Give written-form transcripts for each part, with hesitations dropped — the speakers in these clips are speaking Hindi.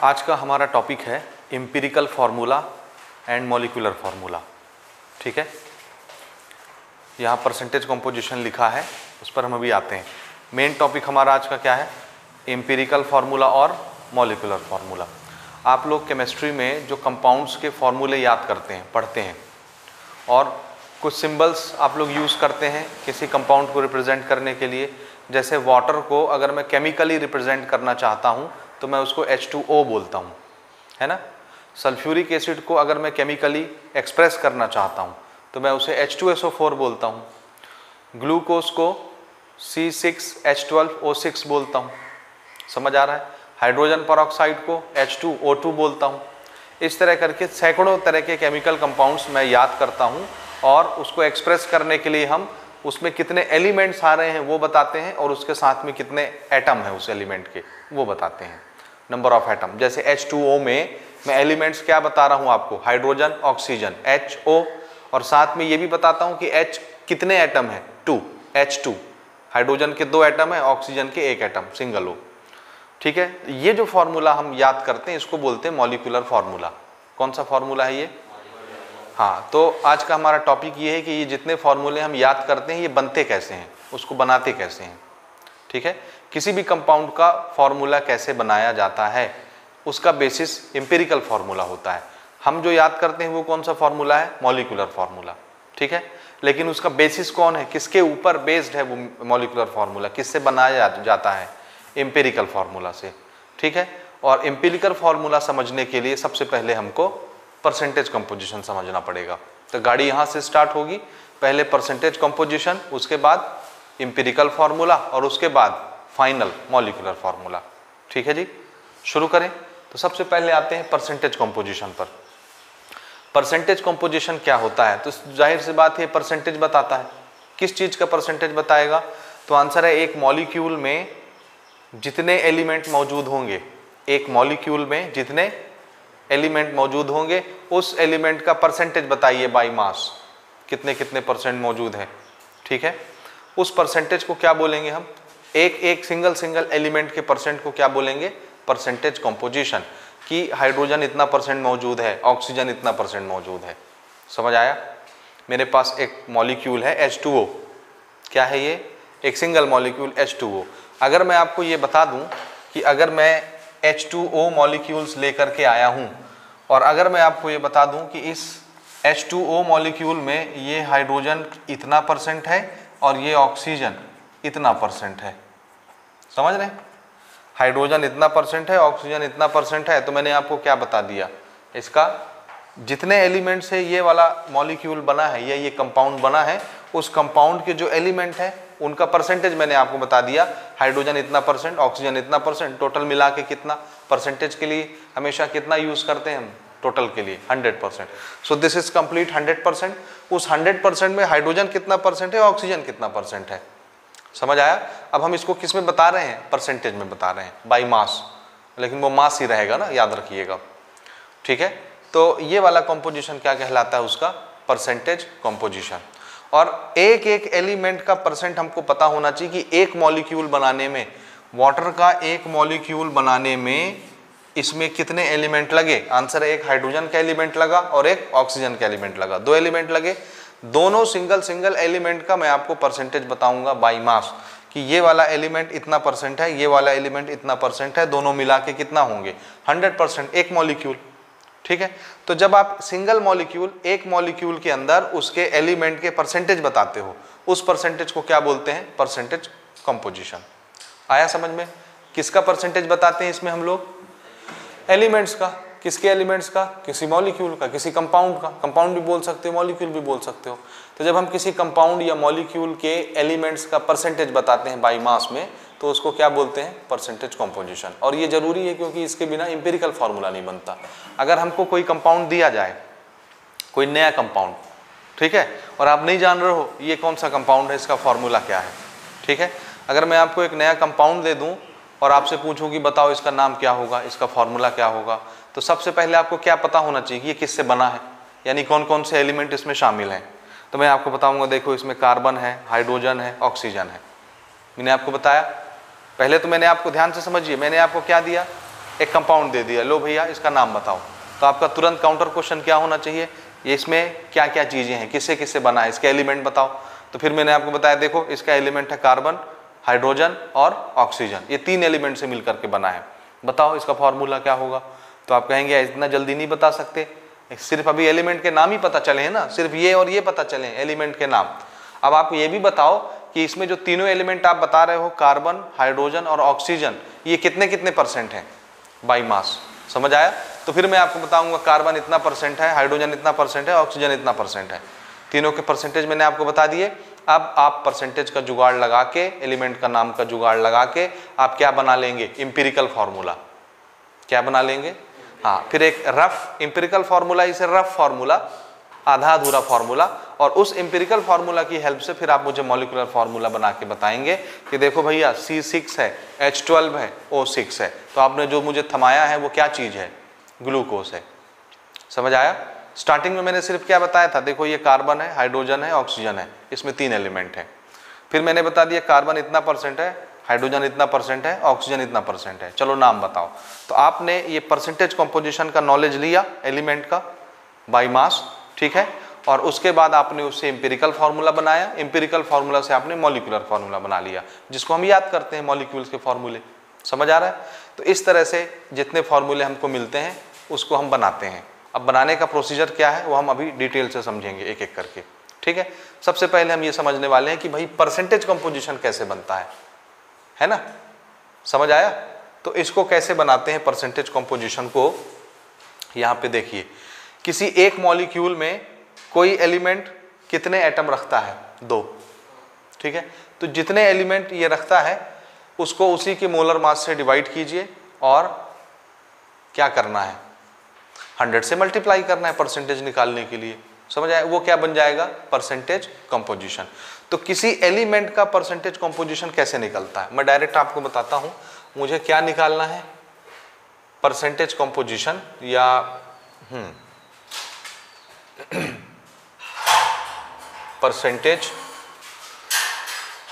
आज का हमारा टॉपिक है empirical formula and molecular formula. ठीक है, यहाँ परसेंटेज कंपोजिशन लिखा है, उस पर हम अभी आते हैं। मेन टॉपिक हमारा आज का क्या है? एम्पिरिकल फार्मूला और मॉलिक्यूलर फार्मूला। आप लोग केमिस्ट्री में जो कंपाउंड्स के फार्मूले याद करते हैं, पढ़ते हैं, और कुछ सिंबल्स आप लोग यूज़ करते हैं किसी कंपाउंड को रिप्रेजेंट करने के लिए। जैसे वाटर को अगर मैं केमिकली रिप्रेजेंट करना चाहता हूँ तो मैं उसको H2O बोलता हूँ, है ना। सल्फ्यूरिक एसिड को अगर मैं केमिकली एक्सप्रेस करना चाहता हूँ तो मैं उसे H2SO4 बोलता हूँ। ग्लूकोज को C6H12O6 बोलता हूँ, समझ आ रहा है। हाइड्रोजन परऑक्साइड को H2O2 बोलता हूँ। इस तरह करके सैकड़ों तरह के केमिकल कंपाउंड्स मैं याद करता हूँ और उसको एक्सप्रेस करने के लिए हम उसमें कितने एलिमेंट्स आ रहे हैं वो बताते हैं और उसके साथ में कितने एटम है उस एलिमेंट के वो बताते हैं, नंबर ऑफ एटम। जैसे H2O में मैं एलिमेंट्स क्या बता रहा हूँ आपको? हाइड्रोजन, ऑक्सीजन, HO, और साथ में ये भी बताता हूँ कि H कितने एटम है? 2, H2। हाइड्रोजन के 2 एटम है, ऑक्सीजन के 1 एटम, सिंगल हो। ठीक है, ये जो फॉर्मूला हम याद करते हैं इसको बोलते हैं मॉलिक्यूलर फार्मूला। कौन सा फार्मूला है ये? हाँ, तो आज का हमारा टॉपिक ये है कि ये जितने फार्मूले हम याद करते हैं ये बनते कैसे हैं, उसको बनाते कैसे हैं। ठीक है, किसी भी कंपाउंड का फार्मूला कैसे बनाया जाता है उसका बेसिस एम्पिरिकल फार्मूला होता है। हम जो याद करते हैं वो कौन सा फार्मूला है? Molecular formula. ठीक है, लेकिन उसका बेसिस कौन है, किसके ऊपर बेस्ड है वो मॉलिक्यूलर फार्मूला? किससे बनाया जाता है? एम्पिरिकल फार्मूला से। ठीक है, और एम्पिरिकल फार्मूला समझने के लिए सबसे पहले हमको परसेंटेज कंपोजिशन समझना पड़ेगा। तो गाड़ी यहाँ से स्टार्ट होगी, पहले परसेंटेज कंपोजिशन, उसके बाद एम्पिरिकल फार्मूला और उसके बाद फाइनल मॉलिक्यूलर फार्मूला। ठीक है जी, शुरू करें। तो सबसे पहले आते हैं परसेंटेज कंपोजिशन पर। परसेंटेज कंपोजिशन क्या होता है? तो जाहिर सी बात है परसेंटेज बताता है। किस चीज़ का परसेंटेज बताएगा? तो आंसर है एक मॉलिक्यूल में जितने एलिमेंट मौजूद होंगे, एक मॉलिक्यूल में जितने एलिमेंट मौजूद होंगे उस एलिमेंट का परसेंटेज बताइए बाय मास, कितने कितने परसेंट मौजूद है। ठीक है, उस परसेंटेज को क्या बोलेंगे हम? एक सिंगल एलिमेंट के परसेंट को क्या बोलेंगे? Percentage composition. कि हाइड्रोजन इतना परसेंट मौजूद है, ऑक्सीजन इतना परसेंट मौजूद है। समझ आया? मेरे पास एक मॉलिक्यूल है H2O। क्या है ये? एक सिंगल मॉलिक्यूल H2O। अगर मैं आपको ये बता दूं कि अगर मैं H2O मॉलिक्यूल्स लेकर के आया हूं और अगर मैं आपको ये बता दूं कि इस H2O मॉलिक्यूल में ये हाइड्रोजन इतना परसेंट है और ये ऑक्सीजन इतना परसेंट है, समझ रहे हैं? हाइड्रोजन इतना परसेंट है, ऑक्सीजन इतना परसेंट है, तो मैंने आपको क्या बता दिया? इसका जितने एलिमेंट से ये वाला मॉलिक्यूल बना है या ये कंपाउंड बना है, उस कंपाउंड के जो एलिमेंट है उनका परसेंटेज मैंने आपको बता दिया। हाइड्रोजन इतना परसेंट, ऑक्सीजन इतना परसेंट, टोटल मिला के कितना? परसेंटेज के लिए हमेशा कितना यूज करते हैं हम? टोटल के लिए 100%। सो दिस इज कंप्लीट 100%। उस 100% में हाइड्रोजन कितना परसेंट है, ऑक्सीजन कितना परसेंट है? समझ आया? अब हम इसको किस में बता रहे हैं? परसेंटेज में बता रहे हैं, बाई मास। लेकिन वो मास ही रहेगा ना, याद रखिएगा। ठीक है, तो ये वाला कंपोजिशन क्या कहलाता है? उसका परसेंटेज कंपोजिशन। और एक एक एलिमेंट का परसेंट हमको पता होना चाहिए कि एक मॉलिक्यूल बनाने में, वाटर का एक मॉलिक्यूल बनाने में इसमें कितने एलिमेंट लगे? आंसर है एक हाइड्रोजन का एलिमेंट लगा और एक ऑक्सीजन का एलिमेंट लगा, 2 एलिमेंट लगे। दोनों सिंगल एलिमेंट का मैं आपको परसेंटेज बताऊंगा बाई मास कि ये वाला एलिमेंट इतना परसेंट है, ये वाला एलिमेंट इतना परसेंट है, दोनों मिला के कितना होंगे? 100%, एक मॉलिक्यूल। ठीक है, तो जब आप सिंगल मॉलिक्यूल, एक मॉलिक्यूल के अंदर उसके एलिमेंट के परसेंटेज बताते हो, उस परसेंटेज को क्या बोलते हैं? Percentage composition. आया समझ में? किसका परसेंटेज बताते हैं इसमें हम लोग? एलिमेंट्स का। किसके एलिमेंट्स का? किसी मॉलिक्यूल का, किसी कंपाउंड का। कंपाउंड भी बोल सकते हो, मॉलिक्यूल भी बोल सकते हो। तो जब हम किसी कंपाउंड या मॉलिक्यूल के एलिमेंट्स का परसेंटेज बताते हैं बाई मास में, तो उसको क्या बोलते हैं? Percentage composition. और ये जरूरी है क्योंकि इसके बिना एम्पिरिकल फार्मूला नहीं बनता। अगर हमको कोई कंपाउंड दिया जाए, कोई नया कंपाउंड, ठीक है, और आप नहीं जान रहे हो ये कौन सा कंपाउंड है, इसका फार्मूला क्या है, ठीक है, अगर मैं आपको एक नया कंपाउंड दे दूं और आपसे पूछूं कि बताओ इसका नाम क्या होगा, इसका फार्मूला क्या होगा, तो सबसे पहले आपको क्या पता होना चाहिए कि ये किससे बना है, यानी कौन कौन से एलिमेंट इसमें शामिल हैं। तो मैं आपको बताऊंगा, देखो इसमें कार्बन है, हाइड्रोजन है, ऑक्सीजन है। मैंने आपको बताया। पहले तो मैंने आपको ध्यान से समझिए, मैंने आपको क्या दिया? एक कंपाउंड दे दिया, लो भैया इसका नाम बताओ, तो आपका तुरंत काउंटर क्वेश्चन क्या होना चाहिए, ये इसमें क्या क्या चीज़ें हैं, किससे किससे बना है, इसके एलिमेंट बताओ। तो फिर मैंने आपको बताया, देखो इसका एलिमेंट है कार्बन, हाइड्रोजन और ऑक्सीजन, ये 3 एलिमेंट से मिलकर के बना है, बताओ इसका फॉर्मूला क्या होगा। तो आप कहेंगे इतना जल्दी नहीं बता सकते, सिर्फ अभी एलिमेंट के नाम ही पता चले हैं ना, सिर्फ ये और ये पता चले एलिमेंट के नाम। अब आप ये भी बताओ कि इसमें जो तीनों एलिमेंट आप बता रहे हो, कार्बन, हाइड्रोजन और ऑक्सीजन, ये कितने कितने परसेंट हैं बाई मास, समझ आया। तो फिर मैं आपको बताऊंगा कार्बन इतना परसेंट है, हाइड्रोजन इतना परसेंट है, ऑक्सीजन इतना परसेंट है, तीनों के परसेंटेज मैंने आपको बता दिए। अब आप परसेंटेज का जुगाड़ लगा के, एलिमेंट का नाम का जुगाड़ लगा के आप क्या बना लेंगे, इंपिरिकल फार्मूला। क्या बना लेंगे, हाँ, फिर एक रफ इंपिरिकल फार्मूला, इसे रफ फार्मूला, आधा अधूरा फार्मूला, और उस इंपिरिकल फार्मूला की हेल्प से फिर आप मुझे मॉलिक्यूलर फार्मूला बना के बताएंगे कि देखो भैया C6 है, H12 है, O6 है, तो आपने जो मुझे थमाया है वो क्या चीज़ है, ग्लूकोज है। समझ आया। स्टार्टिंग में मैंने सिर्फ क्या बताया था, देखो ये कार्बन है, हाइड्रोजन है, ऑक्सीजन है, इसमें 3 एलिमेंट है। फिर मैंने बता दिया कार्बन इतना परसेंट है, हाइड्रोजन इतना परसेंट है, ऑक्सीजन इतना परसेंट है, चलो नाम बताओ। तो आपने ये परसेंटेज कंपोजिशन का नॉलेज लिया एलिमेंट का बाई मास, ठीक है, और उसके बाद आपने उससे इंपिरिकल फार्मूला बनाया, इंपिरिकल फार्मूला से आपने मॉलिक्यूलर फार्मूला बना लिया, जिसको हम याद करते हैं मॉलिक्यूल्स के फार्मूले। समझ आ रहा है। तो इस तरह से जितने फार्मूले हमको मिलते हैं उसको हम बनाते हैं। अब बनाने का प्रोसीजर क्या है वो हम अभी डिटेल से समझेंगे एक एक करके, ठीक है। सबसे पहले हम ये समझने वाले हैं कि भाई परसेंटेज कंपोजिशन कैसे बनता है ना, समझ आया। तो इसको कैसे बनाते हैं परसेंटेज कंपोजिशन को, यहाँ पे देखिए, किसी एक मॉलिक्यूल में कोई एलिमेंट कितने एटम रखता है, 2, ठीक है। तो जितने एलिमेंट ये रखता है उसको उसी के मोलर मास से डिवाइड कीजिए और क्या करना है, 100 से मल्टीप्लाई करना है परसेंटेज निकालने के लिए। समझ आया, वो क्या बन जाएगा, परसेंटेज कंपोजिशन। तो किसी एलिमेंट का परसेंटेज कंपोजिशन कैसे निकलता है, मैं डायरेक्ट आपको बताता हूं। मुझे क्या निकालना है, परसेंटेज कंपोजिशन, या percentage,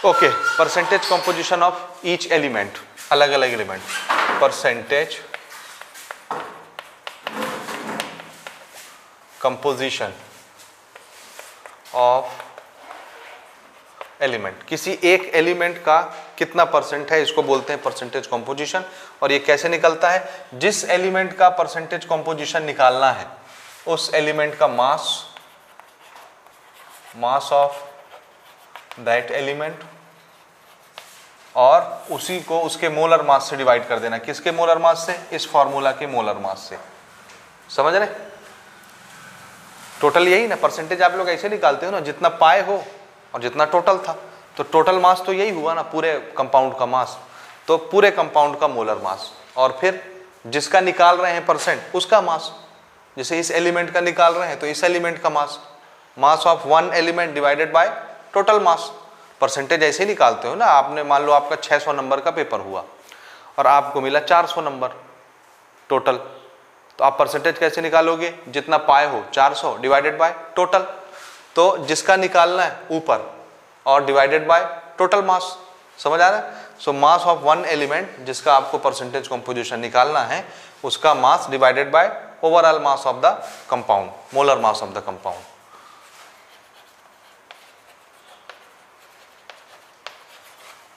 okay, percentage composition of each element, अलग अलग element, percentage composition of element, किसी एक एलिमेंट का कितना परसेंट है, इसको बोलते हैं परसेंटेज कंपोजिशन। और ये कैसे निकलता है, जिस एलिमेंट का परसेंटेज कंपोजिशन निकालना है उस एलिमेंट का मास ऑफ दैट एलिमेंट, और उसी को उसके मोलर मास से डिवाइड कर देना। किसके मोलर मास से, इस फॉर्मूला के मोलर मास से। समझ रहे, टोटल यही ना, परसेंटेज आप लोग ऐसे निकालते हो ना, जितना पाए हो और जितना टोटल था, तो टोटल मास तो यही हुआ ना, पूरे कंपाउंड का मास, तो पूरे कंपाउंड का मोलर मास, और फिर जिसका निकाल रहे हैं परसेंट उसका मास, जैसे इस एलिमेंट का निकाल रहे हैं तो इस एलिमेंट का mass of 1 element divided by total mass. Percentage ऐसे ही निकालते हो ना, आपने मान लो आपका 600 नंबर का पेपर हुआ और आपको मिला 400 नंबर टोटल, तो आप परसेंटेज कैसे निकालोगे, जितना पाए हो 400 डिवाइडेड बाय टोटल, तो जिसका निकालना है ऊपर और डिवाइडेड बाय टोटल मास। समझ आ रहा है। सो मास ऑफ 1 एलिमेंट जिसका आपको परसेंटेज कंपोजिशन निकालना है, उसका मास divided bye overall mass of the compound, molar mass of the compound.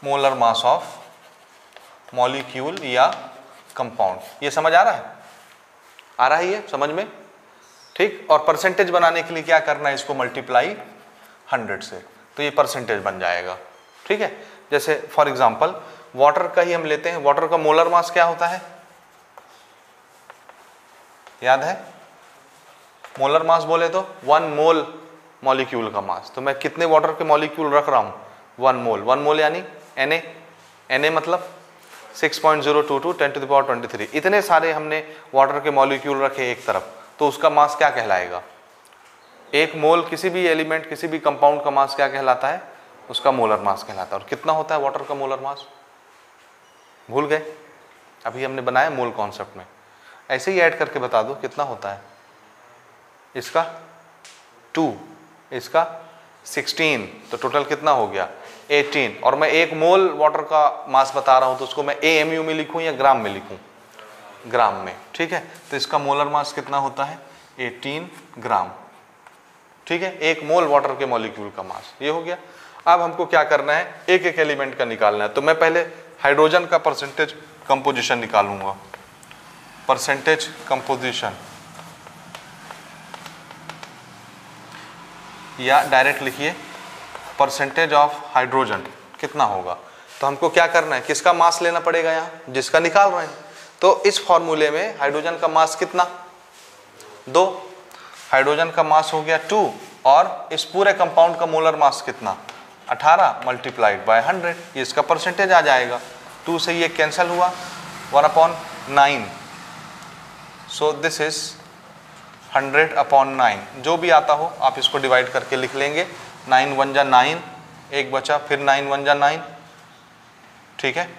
Molar mass of molecule या कंपाउंड, ये समझ आ रहा है, आ रहा है ये समझ में, ठीक। और परसेंटेज बनाने के लिए क्या करना है, इसको मल्टीप्लाई 100 से, तो ये परसेंटेज बन जाएगा, ठीक है। जैसे फॉर एग्जांपल वाटर का ही हम लेते हैं, वाटर का मोलर मास क्या होता है, याद है, मोलर मास बोले तो 1 मोल मॉलिक्यूल का मास, तो मैं कितने वाटर के मॉलिक्यूल रख रहा हूं, 1 मोल। 1 मोल यानी Na मतलब 6.022 10⁻23, इतने सारे हमने वाटर के मॉलिक्यूल रखे एक तरफ, तो उसका मास क्या कहलाएगा, 1 मोल किसी भी एलिमेंट, किसी भी कंपाउंड का मास क्या कहलाता है, उसका मोलर मास कहलाता है। और कितना होता है वाटर का मोलर मास, भूल गए, अभी हमने बनाया मोल कॉन्सेप्ट में, ऐसे ही ऐड करके बता दो कितना होता है, इसका 2, इसका 16, तो टोटल कितना हो गया 18। और मैं 1 मोल वाटर का मास बता रहा हूं, तो उसको मैं AMU में लिखूं या ग्राम में लिखूं, ग्राम में, ठीक है। तो इसका मोलर मास कितना होता है 18 ग्राम, ठीक है, 1 मोल वाटर के मॉलिक्यूल का मास, ये हो गया। अब हमको क्या करना है, एक एक एलिमेंट का निकालना है। तो मैं पहले हाइड्रोजन का परसेंटेज कंपोजिशन निकालूंगा, परसेंटेज कंपोजिशन, या डायरेक्ट लिखिए परसेंटेज ऑफ हाइड्रोजन कितना होगा। तो हमको क्या करना है, किसका मास लेना पड़ेगा यहाँ, जिसका निकाल रहे हैं। तो इस फॉर्मूले में हाइड्रोजन का मास कितना 2, हाइड्रोजन का मास हो गया 2, और इस पूरे कंपाउंड का मोलर मास कितना 18 मल्टीप्लाइड बाय 100, ये इसका परसेंटेज आ जाएगा। 2 से ये कैंसिल हुआ, 1/9, सो दिस इज 100/9, जो भी आता हो आप इसको डिवाइड करके लिख लेंगे। 9 1 जा 9, एक बचा, फिर 9 1 जा 9, ठीक है,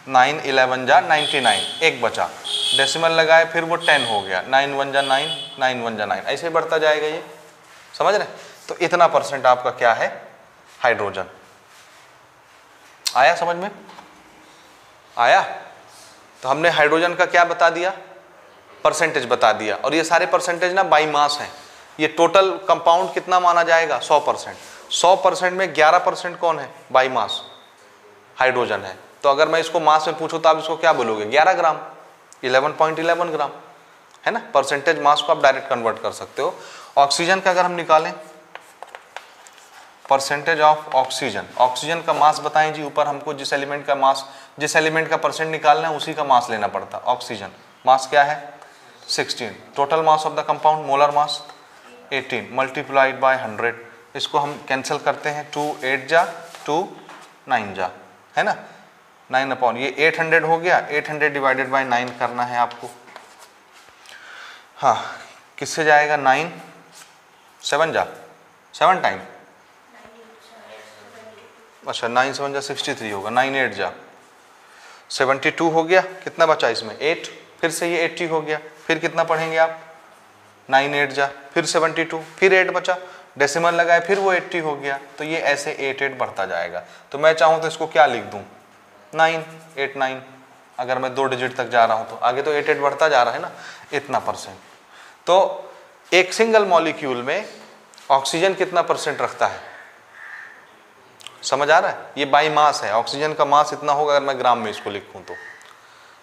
9 11 जा 99, एक बचा, डेसिमल लगाए फिर वो 10 हो गया, 9 1 जा 9, 9 1 जा 9, ऐसे ही बढ़ता जाएगा, ये समझ रहे। तो इतना परसेंट आपका क्या है हाइड्रोजन। आया समझ में, आया। तो हमने हाइड्रोजन का क्या बता दिया, परसेंटेज बता दिया। और ये सारे परसेंटेज ना बाई मास हैं। ये टोटल कंपाउंड कितना माना जाएगा 100%, 100% में 11% कौन है बाई मास, हाइड्रोजन है। तो अगर मैं इसको मास में पूछूं तो आप इसको क्या बोलोगे 11 ग्राम, 11.11 ग्राम, है ना। परसेंटेज मास को आप डायरेक्ट कन्वर्ट कर सकते हो। ऑक्सीजन का अगर हम निकालें परसेंटेज ऑफ ऑक्सीजन, ऑक्सीजन का मास बताएं जी। ऊपर हमको जिस एलिमेंट का मास, जिस एलिमेंट का परसेंट निकालना है उसी का मास लेना पड़ता। ऑक्सीजन मास क्या है 16, total mass of the compound molar mass 18 multiplied by 100, इसको हम कैंसिल करते हैं, 2 8 जा 2 9 जा, है ना, 9 ये 800 हो गया, 800 डिवाइडेड बाय 9 करना है आपको। हाँ, किससे जाएगा 9 7 जा 7 टाइम, अच्छा 9 7 जा 63 होगा, 9 8 जा 72 हो गया। कितना बचा इसमें 8, फिर से ये 80 हो गया, फिर कितना पढ़ेंगे आप 9 8 जा, फिर 72, फिर 8 बचा, डेसिमल लगाए फिर वो 80 हो गया। तो ये ऐसे 8 8 बढ़ता जाएगा। तो मैं चाहूँ तो इसको क्या लिख दूँ 9 8 9, अगर मैं 2 डिजिट तक जा रहा हूँ तो आगे तो 8 8 बढ़ता जा रहा है ना, इतना परसेंट। तो एक सिंगल मॉलिक्यूल में ऑक्सीजन कितना परसेंट रखता है, समझ आ रहा है। ये बाई मास है, ऑक्सीजन का मास इतना होगा अगर मैं ग्राम में इसको लिखूं तो,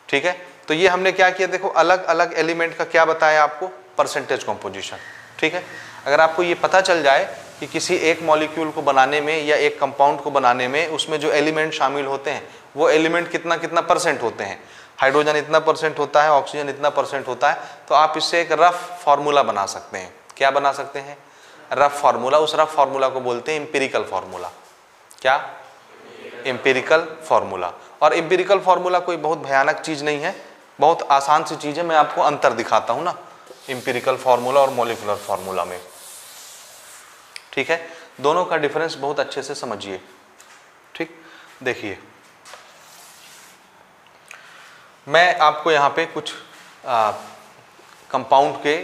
ठीक है। तो ये हमने क्या किया, देखो अलग अलग एलिमेंट का क्या बताया आपको परसेंटेज कंपोजिशन, ठीक है। अगर आपको ये पता चल जाए कि किसी एक मॉलिक्यूल को बनाने में या एक कंपाउंड को बनाने में उसमें जो एलिमेंट शामिल होते हैं वो एलिमेंट कितना कितना परसेंट होते हैं, हाइड्रोजन इतना परसेंट होता है, ऑक्सीजन इतना परसेंट होता है, तो आप इससे एक रफ फार्मूला बना सकते हैं। क्या बना सकते हैं, रफ फार्मूला। उस रफ फार्मूला को बोलते हैं एम्पिरिकल फार्मूला। क्या, एम्पिरिकल फार्मूला। और एम्पिरिकल फार्मूला कोई बहुत भयानक चीज़ नहीं है, बहुत आसान सी चीज़ है। मैं आपको अंतर दिखाता हूँ ना एम्पिरिकल फार्मूला और मॉलिक्यूलर फार्मूला में, ठीक है। दोनों का डिफरेंस बहुत अच्छे से समझिए, ठीक। देखिए मैं आपको यहाँ पे कुछ कंपाउंड के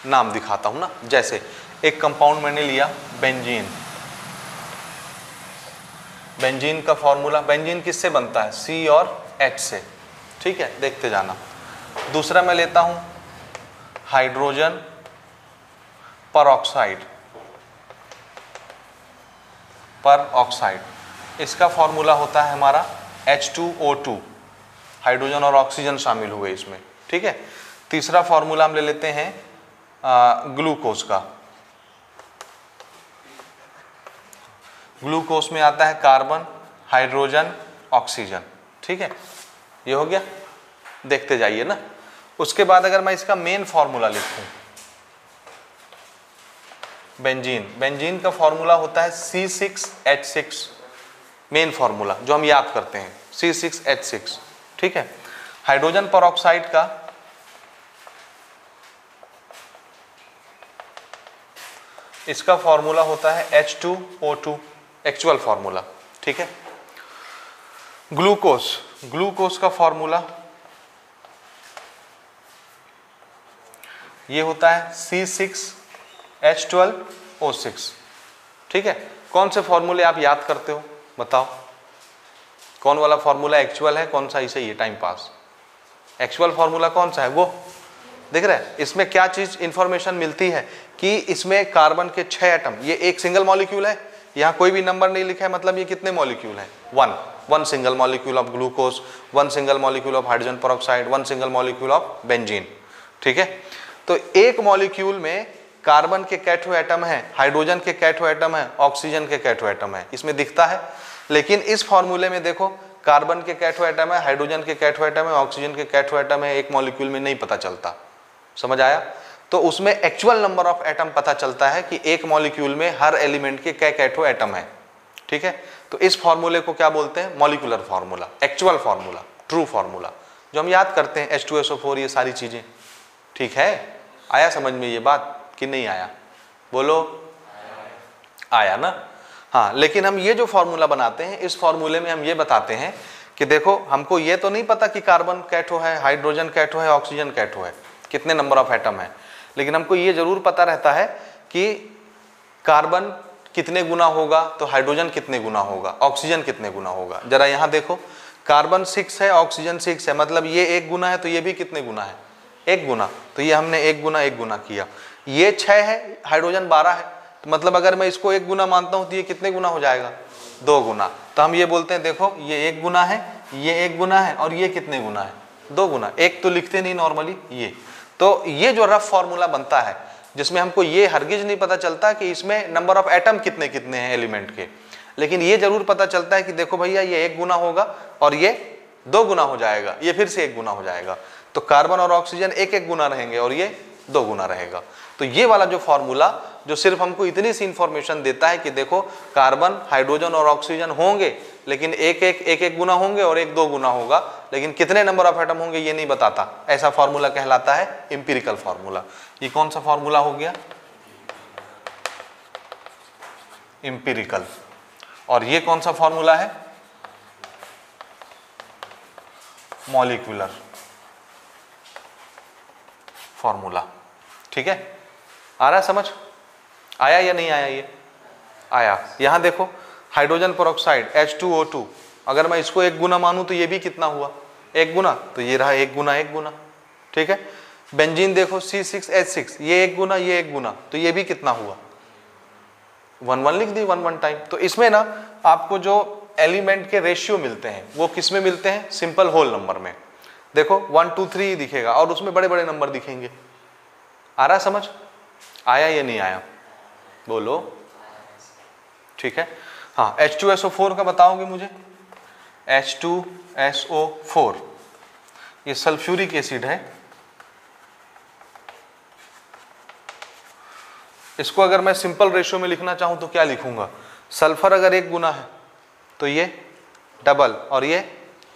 नाम दिखाता हूँ ना। जैसे एक कंपाउंड मैंने लिया बेंजीन, बेंजीन का फॉर्मूला, बेंजीन किससे बनता है C और H से, ठीक है, देखते जाना। दूसरा मैं लेता हूँ हाइड्रोजन परऑक्साइड, परऑक्साइड, इसका फॉर्मूला होता है हमारा H2O2, हाइड्रोजन और ऑक्सीजन शामिल हुए इसमें, ठीक है। तीसरा फॉर्मूला हम ले लेते हैं ग्लूकोज का, ग्लूकोज में आता है कार्बन, हाइड्रोजन, ऑक्सीजन, ठीक है। ये हो गया, देखते जाइए ना। उसके बाद अगर मैं इसका मेन फॉर्मूला लिखूं, बेंजीन, बेंजीन का फॉर्मूला होता है C6H6, मेन फॉर्मूला जो हम याद करते हैं C6H6, ठीक है। हाइड्रोजन परऑक्साइड का इसका फॉर्मूला होता है H2O2, एक्चुअल फॉर्मूला, ठीक है। ग्लूकोज, ग्लूकोज का फॉर्मूला ये होता है C6H12O6, ठीक है। कौन से फॉर्मूले आप याद करते हो बताओ, कौन वाला फॉर्मूला एक्चुअल है, कौन सा इसे ये टाइम पास, एक्चुअल फॉर्मूला कौन सा है, वो दिख रहा है। इसमें क्या चीज इंफॉर्मेशन मिलती है कि इसमें कार्बन के 6 एटम, ये एक सिंगल मॉलिक्यूल है, यहाँ कोई भी नंबर नहीं लिखा है, मतलब ये कितने मॉलिक्यूल है, one single molecule of glucose, one single molecule of hydrogen peroxide, one single molecule of benzene. ठीक है, तो एक मॉलिक्यूल में कार्बन के कैथो एटम है, हाइड्रोजन के कैथो एटम है, ऑक्सीजन के कैथो एटम है, इसमें दिखता है। लेकिन इस फॉर्मूले में देखो कार्बन के कैथो एटम है, हाइड्रोजन के कैथो एटम है, ऑक्सीजन के कैथो एटम है, एक मॉलिक्यूल में नहीं पता चलता। समझ आया? तो उसमें एक्चुअल नंबर ऑफ एटम पता चलता है कि एक मॉलिक्यूल में हर एलिमेंट के क्या कैथो एटम है। ठीक है, तो इस फॉर्मूले को क्या बोलते हैं, molecular formula, actual formula, true formula, जो हम याद करते हैं H2SO4, ये सारी चीजें। ठीक है, आया समझ में ये बात कि नहीं आया, बोलो आया ना? हाँ, लेकिन हम ये जो फॉर्मूला बनाते हैं, इस फॉर्मूले में हम ये बताते हैं कि देखो हमको ये तो नहीं पता कि कार्बन कैथो है, हाइड्रोजन कैथो है, ऑक्सीजन कैथो है, कितने नंबर ऑफ एटम है, लेकिन हमको ये जरूर पता रहता है कि कार्बन कितने गुना होगा तो हाइड्रोजन कितने गुना होगा, ऑक्सीजन कितने गुना होगा। जरा यहाँ देखो, कार्बन 6 है, ऑक्सीजन 6 है, मतलब ये 1 गुना है, तो ये भी कितने गुना है, 1 गुना, तो ये हमने 1 गुना किया। ये 6 है, हाइड्रोजन 12 है, तो मतलब अगर मैं इसको 1 गुना मानता हूं तो ये कितने गुना हो जाएगा, 2 गुना। तो हम ये बोलते हैं देखो ये 1 गुना है, ये 1 गुना है, और ये कितने गुना है, 2 गुना। एक तो लिखते नहीं नॉर्मली ये। तो ये जो रफ फॉर्मूला बनता है, जिसमें हमको ये हरगिज नहीं पता चलता कि इसमें नंबर ऑफ एटम कितने कितने हैं एलिमेंट के, लेकिन ये जरूर पता चलता है कि देखो भैया ये 1 गुना होगा और ये 2 गुना हो जाएगा, ये फिर से 1 गुना हो जाएगा। तो कार्बन और ऑक्सीजन 1 गुना रहेंगे और ये 2 गुना रहेगा। तो ये वाला जो फॉर्मूला जो सिर्फ हमको इतनी सी इंफॉर्मेशन देता है कि देखो कार्बन, हाइड्रोजन और ऑक्सीजन होंगे, लेकिन एक गुना होंगे और 1 2 गुना होगा, लेकिन कितने नंबर ऑफ एटम होंगे ये नहीं बताता। ऐसा फॉर्मूला कहलाता है एम्पिरिकल फॉर्मूला। ये कौन सा फॉर्मूला हो गया, एम्पिरिकल। और ये कौन सा फॉर्मूला है, मॉलिक्यूलर फॉर्मूला। ठीक है, आ रहा है समझ, आया या नहीं आया, ये आया। यहां देखो हाइड्रोजन पेरोक्साइड H2O2, अगर मैं इसको 1 गुना मानूं तो ये भी कितना हुआ, 1 गुना, तो ये रहा 1 गुना। ठीक है, बेंजीन देखो C6H6, ये 1 गुना, ये 1 गुना, तो ये भी कितना हुआ, 1 1 लिख दी, 1 1 टाइम। तो इसमें ना आपको जो एलिमेंट के रेशियो मिलते हैं वो किस में मिलते हैं, सिंपल होल नंबर में। देखो 1 2 3 दिखेगा और उसमें बड़े बड़े नंबर दिखेंगे। आ रहा समझ, आया या नहीं आया, बोलो। ठीक है, हाँ H2SO4 का बताओगे मुझे, H2SO4 ये सल्फ्यूरिक एसिड है। इसको अगर मैं सिंपल रेशियो में लिखना चाहूं तो क्या लिखूंगा, सल्फर अगर 1 गुना है तो ये डबल और ये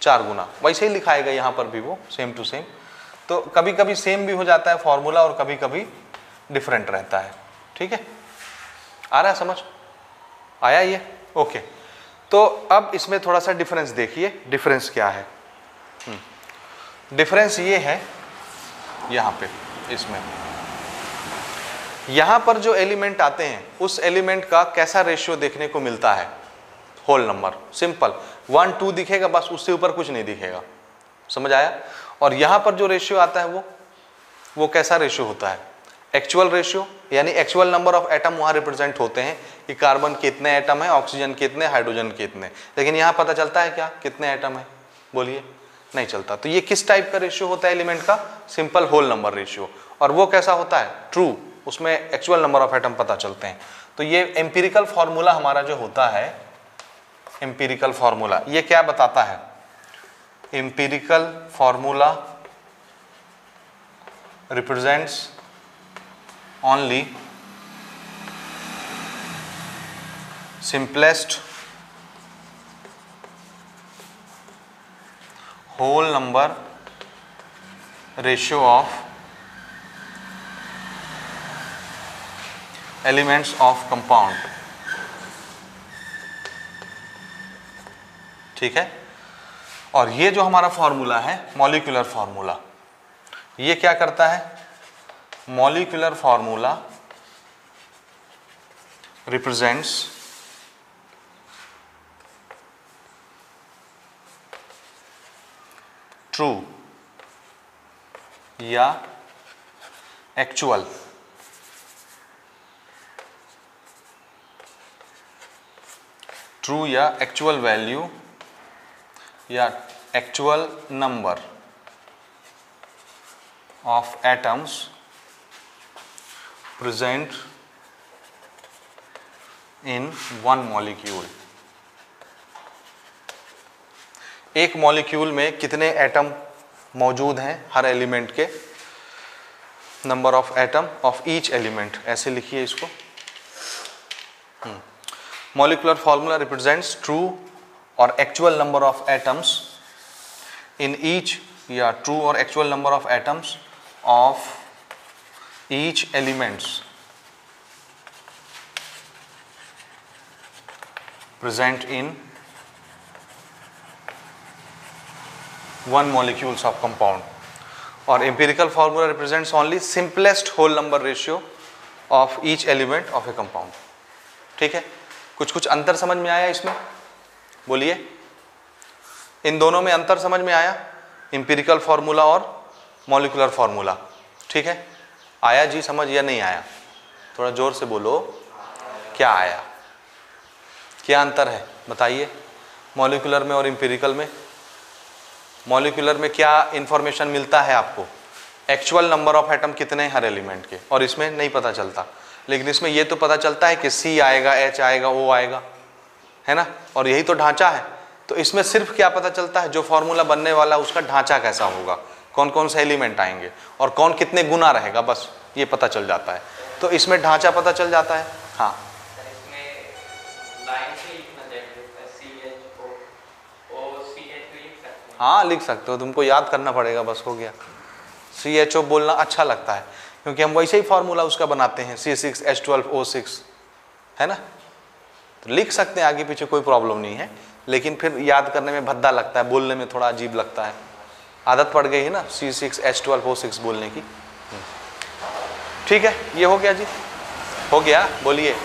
4 गुना, वैसे ही लिखाएगा यहाँ पर भी वो सेम टू सेम। तो कभी कभी सेम भी हो जाता है फॉर्मूला और कभी कभी डिफरेंट रहता है। ठीक है, आ रहा है समझ, आया ये, ओके। तो अब इसमें थोड़ा सा डिफरेंस देखिए, डिफरेंस क्या है। डिफरेंस ये है यहाँ पे, इसमें यहाँ पर जो एलिमेंट आते हैं उस एलिमेंट का कैसा रेशियो देखने को मिलता है, होल नंबर, सिंपल 1 2 दिखेगा बस, उससे ऊपर कुछ नहीं दिखेगा। समझ आया? और यहाँ पर जो रेशियो आता है वो कैसा रेशियो होता है, एक्चुअल रेशियो, यानी एक्चुअल नंबर ऑफ एटम वहाँ रिप्रेजेंट होते हैं कि कार्बन कितने एटम है, ऑक्सीजन कितने, हाइड्रोजन कितने। लेकिन यहाँ पता चलता है क्या कितने एटम है, बोलिए, नहीं चलता। तो ये किस टाइप का रेशियो होता है एलिमेंट का, सिंपल होल नंबर रेशियो। और वो कैसा होता है, ट्रू, उसमें एक्चुअल नंबर ऑफ एटम पता चलते हैं। तो ये एम्पिरिकल फॉर्मूला हमारा जो होता है, एम्पिरिकल फॉर्मूला, ये क्या बताता है, empirical formula represents only simplest whole number ratio of elements of compound। ठीक है, और ये जो हमारा फॉर्मूला है मॉलिक्यूलर फॉर्मूला, ये क्या करता है, molecular formula represents true या एक्चुअल, ट्रू या एक्चुअल वैल्यू या actual number of atoms present in one molecule. एक मॉलिक्यूल में कितने एटम मौजूद हैं हर एलिमेंट के, number of atom of each element, ऐसे लिखिए इसको। मॉलिक्यूलर फॉर्मूला रिप्रेजेंट्स ट्रू और actual number of atoms in each, या ट्रू और actual number of atoms of each elements present in one molecules of compound, और empirical formula represents only simplest whole number ratio of each element of a compound। ठीक है, कुछ कुछ अंतर समझ में आया इसमें, बोलिए। इन दोनों में अंतर समझ में आया, empirical formula और molecular formula। ठीक है, आया जी समझ या नहीं आया? थोड़ा जोर से बोलो, क्या आया, क्या अंतर है बताइए मॉलिक्यूलर में और एम्पिरिकल में? मॉलिक्यूलर में क्या इंफॉर्मेशन मिलता है आपको? एक्चुअल नंबर ऑफ एटम कितने हैं हर एलिमेंट के, और इसमें नहीं पता चलता। लेकिन इसमें ये तो पता चलता है कि C आएगा, H आएगा, O आएगा, है ना, और यही तो ढांचा है। तो इसमें सिर्फ क्या पता चलता है, जो फॉर्मूला बनने वाला उसका ढांचा कैसा होगा, कौन कौन से एलिमेंट आएंगे और कौन कितने गुना रहेगा, बस ये पता चल जाता है। तो इसमें ढांचा पता चल जाता है। हाँ, हाँ लिख सकते हो, तुमको याद करना पड़ेगा, बस हो गया। CHO बोलना अच्छा लगता है क्योंकि हम वैसे ही फार्मूला उसका बनाते हैं, C6H12O6, है ना, तो लिख सकते हैं आगे पीछे, कोई प्रॉब्लम नहीं है। लेकिन फिर याद करने में भद्दा लगता है, बोलने में थोड़ा अजीब लगता है, आदत पड़ गई है ना C6H12O6 बोलने की। ठीक है, ये हो गया जी, हो गया, बोलिए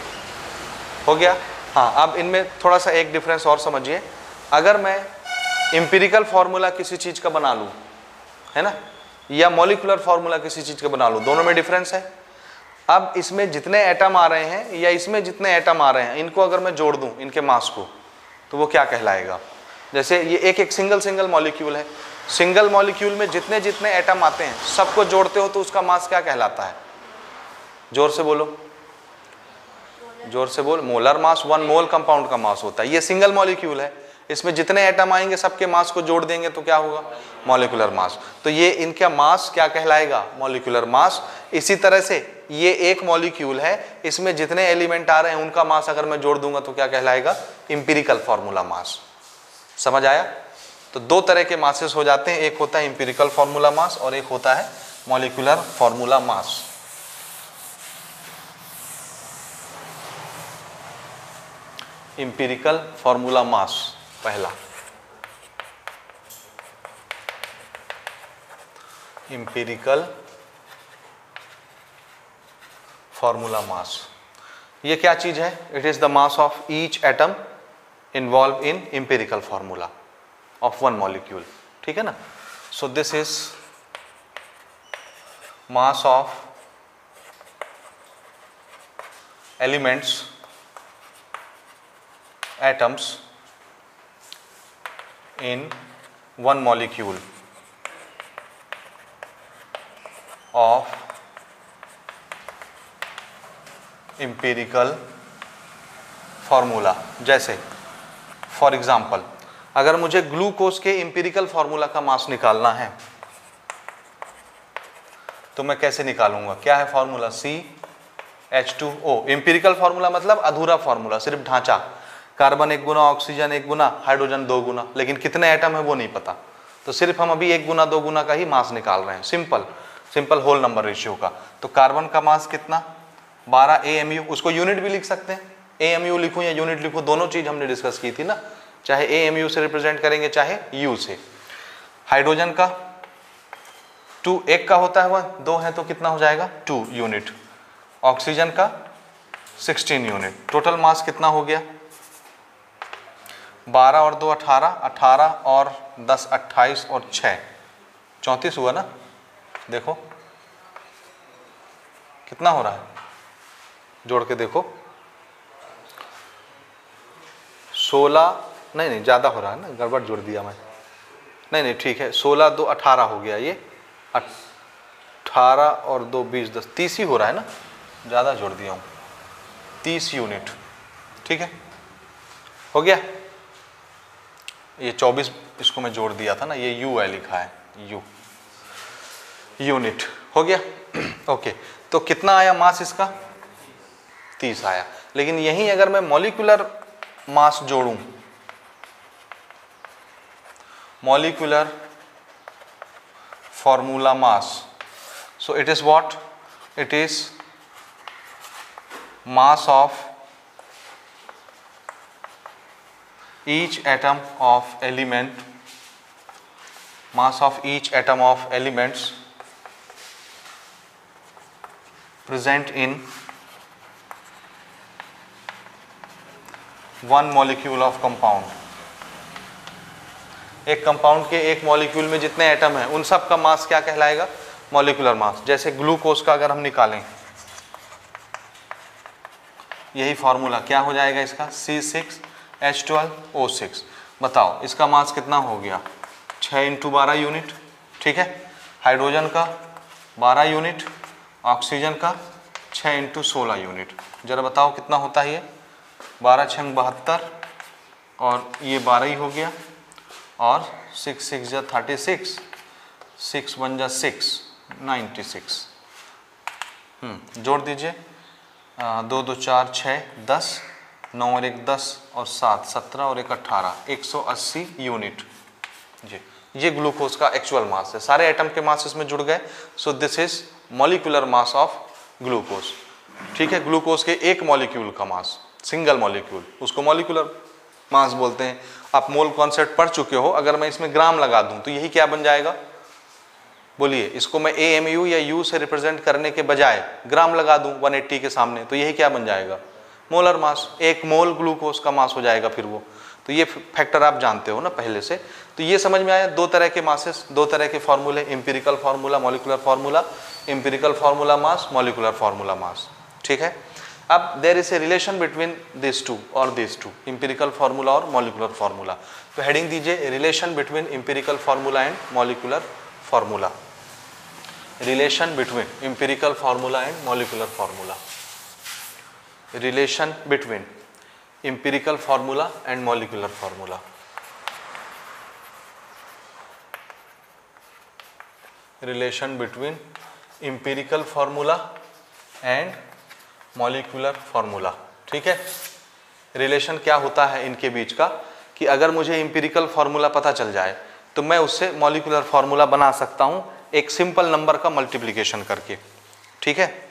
हो गया। हाँ, अब इनमें थोड़ा सा एक डिफरेंस और समझिए। अगर मैं एम्पिरिकल फार्मूला किसी चीज का बना लूं, है ना, या मॉलिक्यूलर फार्मूला किसी चीज का बना लूं, दोनों में डिफरेंस है। अब इसमें जितने एटम आ रहे हैं या इसमें जितने एटम आ रहे हैं, इनको अगर मैं जोड़ दूं इनके मास को, तो वो क्या कहलाएगा? जैसे ये एक सिंगल मॉलिक्यूल है, सिंगल मॉलिक्यूल में जितने जितने एटम आते हैं सबको जोड़ते हो तो उसका मास क्या कहलाता है? जोर से बोलो, जोर से बोल। मोलर मास 1 मोल कंपाउंड का मास होता है। ये सिंगल मॉलिक्यूल है, इसमें जितने एटम आएंगे सबके मास को जोड़ देंगे तो क्या होगा? Molecular mass. तो ये इनका मास क्या कहलाएगा? Molecular mass. इसी तरह से ये एक मॉलिक्यूल है, इसमें जितने एलिमेंट आ रहे हैं उनका मास अगर मैं जोड़ दूंगा तो क्या कहलाएगा? एम्पिरिकल फार्मूला मास। समझ आया? तो दो तरह के मासेस हो जाते हैं, एक होता है एम्पिरिकल फार्मूला मास और एक होता है मॉलिक्यूलर फार्मूला मास। एम्पिरिकल फार्मूला मास पहला, एम्पिरिकल फार्मूला मास। ये क्या चीज है? It is the mass of each atom involve in empirical formula of one molecule. ठीक है ना? सो this is mass of elements, atoms in one molecule of empirical formula। जैसे फॉर एग्जाम्पल, अगर मुझे ग्लूकोज के एम्पिरिकल फार्मूला का मास निकालना है तो मैं कैसे निकालूंगा? क्या है फार्मूला? CH2O। एम्पिरिकल फार्मूला मतलब अधूरा फार्मूला, सिर्फ ढांचा, कार्बन 1 गुना, ऑक्सीजन 1 गुना, हाइड्रोजन 2 गुना, लेकिन कितने एटम है वो नहीं पता। तो सिर्फ हम अभी 1 गुना 2 गुना का ही मास निकाल रहे हैं, सिंपल होल नंबर रेशियो का। तो कार्बन का मास कितना? 12 AMU। उसको यूनिट भी लिख सकते हैं, AMU लिखूं या यूनिट लिखूं, दोनों चीज हमने डिस्कस की थी ना, चाहे AMU से रिप्रेजेंट करेंगे चाहे U से। हाइड्रोजन का 2, 1 का होता है 1, 2 है तो कितना हो जाएगा? 2 यूनिट। ऑक्सीजन का 16 यूनिट। टोटल मास कितना हो गया? 12 और 2 18, 18 और 10 28 और 6 34 हुआ ना? देखो कितना हो रहा है, जोड़ के देखो 16, नहीं ज़्यादा हो रहा है ना, गड़बड़ जोड़ दिया मैं, नहीं ठीक है, 16 2 18 हो गया, ये 18 और 2 20 10 30 ही हो रहा है ना, ज़्यादा जोड़ दिया हूँ, 30 यूनिट, ठीक है, हो गया। ये 24 इसको मैं जोड़ दिया था ना, ये यू है लिखा है, यू यूनिट, हो गया। ओके, तो कितना आया मास इसका, 30 आया। लेकिन यहीं अगर मैं मॉलिक्यूलर मास जोड़ूं, molecular formula mass, so it is what, it is mass of each atom of element, mass of each atom of elements present in one molecule of compound। एक कंपाउंड के एक मॉलिक्यूल में जितने एटम हैं उन सब का मास क्या कहलाएगा, मॉलिक्यूलर मास। जैसे ग्लूकोज का अगर हम निकालें, यही फॉर्मूला क्या हो जाएगा इसका, C6H12O6। बताओ इसका मास कितना हो गया, 6 × 12 यूनिट, ठीक है। हाइड्रोजन का 12 यूनिट, ऑक्सीजन का 6 × 16 यूनिट। जरा बताओ कितना होता है ये, 12 × 6 72 और ये 12 ही हो गया, और 6 6 जा 36, 6 1 जा 6 96। जोड़ दीजिए, 2 2 4 6 10, 9 और 1 10 और 7 17 और 1 18, 180 यूनिट। जी, ये ग्लूकोज का एक्चुअल मास है, सारे एटम के मास इसमें जुड़ गए। सो this is molecular mass of glucose, ठीक है। ग्लूकोज के एक मॉलिक्यूल का मास, सिंगल मॉलिक्यूल, उसको मॉलिक्यूलर मास बोलते हैं। आप मोल कॉन्सेप्ट पढ़ चुके हो, अगर मैं इसमें ग्राम लगा दूं तो यही क्या बन जाएगा, बोलिए। इसको मैं AMU या U से रिप्रेजेंट करने के बजाय ग्राम लगा दूं 180 के सामने, तो यही क्या बन जाएगा, मोलर मास। 1 मोल ग्लूकोज का मास हो जाएगा फिर वो। तो ये फैक्टर आप जानते हो ना पहले से। तो ये समझ में आया, 2 तरह के मासेस, 2 तरह के फॉर्मूले, empirical formula, molecular formula. Empirical formula mass, molecular formula mass, ठीक है। अब there is a relation between this two और दिस टू, एम्पिरिकल फार्मूला और मॉलिक्यूलर फार्मूला। तो हेडिंग दीजिए, relation between empirical formula and molecular formula. Relation between empirical formula and molecular formula. Relation between empirical formula and molecular formula। Relation between empirical formula and molecular formula, ठीक है। रिलेशन क्या होता है इनके बीच का, कि अगर मुझे एम्पिरिकल फार्मूला पता चल जाए तो मैं उससे मॉलिक्यूलर फार्मूला बना सकता हूं, एक सिंपल नंबर का मल्टीप्लिकेशन करके, ठीक है।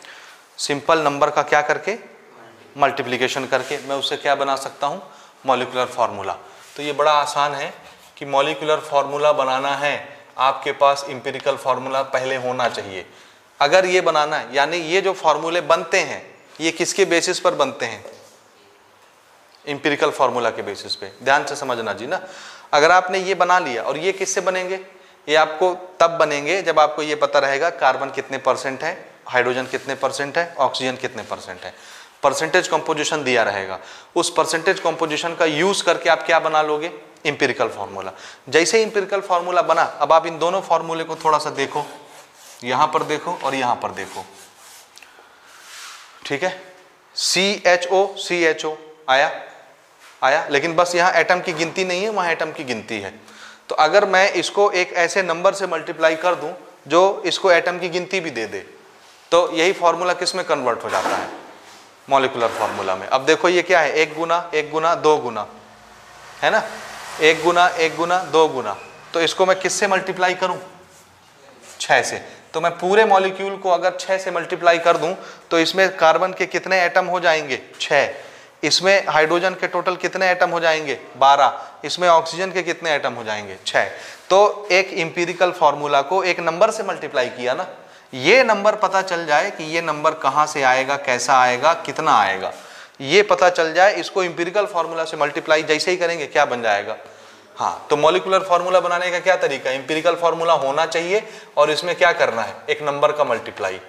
सिंपल नंबर का क्या करके, मल्टीप्लिकेशन करके मैं उससे क्या बना सकता हूँ, मॉलिक्यूलर फार्मूला। तो ये बड़ा आसान है कि मॉलिक्यूलर फार्मूला बनाना है, आपके पास एम्पिरिकल फार्मूला पहले होना चाहिए। अगर ये बनाना है, यानी ये जो फार्मूले बनते हैं ये किसके बेसिस पर बनते हैं, एम्पिरिकल फार्मूला के बेसिस पे। ध्यान से समझना जी ना। अगर आपने ये बना लिया, और ये किससे बनेंगे, ये आपको तब बनेंगे जब आपको ये पता रहेगा कार्बन कितने परसेंट है, हाइड्रोजन कितने परसेंट है, ऑक्सीजन कितने परसेंट है। परसेंटेज कंपोजिशन दिया रहेगा, उस परसेंटेज कंपोजिशन का यूज करके आप क्या बना लोगे, एम्पिरिकल फार्मूला। जैसे एम्पिरिकल फार्मूला बना, अब आप इन दोनों फार्मूले को थोड़ा सा देखो, यहां पर देखो और यहां पर देखो, ठीक है। CHO आया, लेकिन बस यहां एटम की गिनती नहीं है, वहां एटम की गिनती है। तो अगर मैं इसको एक ऐसे नंबर से मल्टीप्लाई कर दूं जो इसको एटम की गिनती भी दे दे, तो यही फॉर्मूला किस में कन्वर्ट हो जाता है, मॉलिक्यूलर फार्मूला में। अब देखो ये क्या है, 1 गुना 2 गुना, है ना, 1 गुना 2 गुना। तो इसको मैं किससे मल्टीप्लाई करूं, 6 से। तो मैं पूरे मॉलिक्यूल को अगर 6 से मल्टीप्लाई कर दूं तो इसमें कार्बन के कितने एटम हो जाएंगे, 6। इसमें हाइड्रोजन के टोटल कितने एटम हो जाएंगे, 12। इसमें ऑक्सीजन के कितने एटम हो जाएंगे, 6। तो एक एम्पिरिकल फार्मूला को एक नंबर से मल्टीप्लाई किया ना, ये नंबर पता चल जाए कि ये नंबर कहाँ से आएगा, कैसा आएगा, कितना आएगा, ये पता चल जाए, इसको एम्पिरिकल फार्मूला से मल्टीप्लाई जैसे ही करेंगे क्या बन जाएगा, हाँ, तो मॉलिक्यूलर फार्मूला बनाने का क्या तरीका है, इंपिरिकल फार्मूला होना चाहिए और इसमें क्या करना है, एक नंबर का मल्टीप्लाई।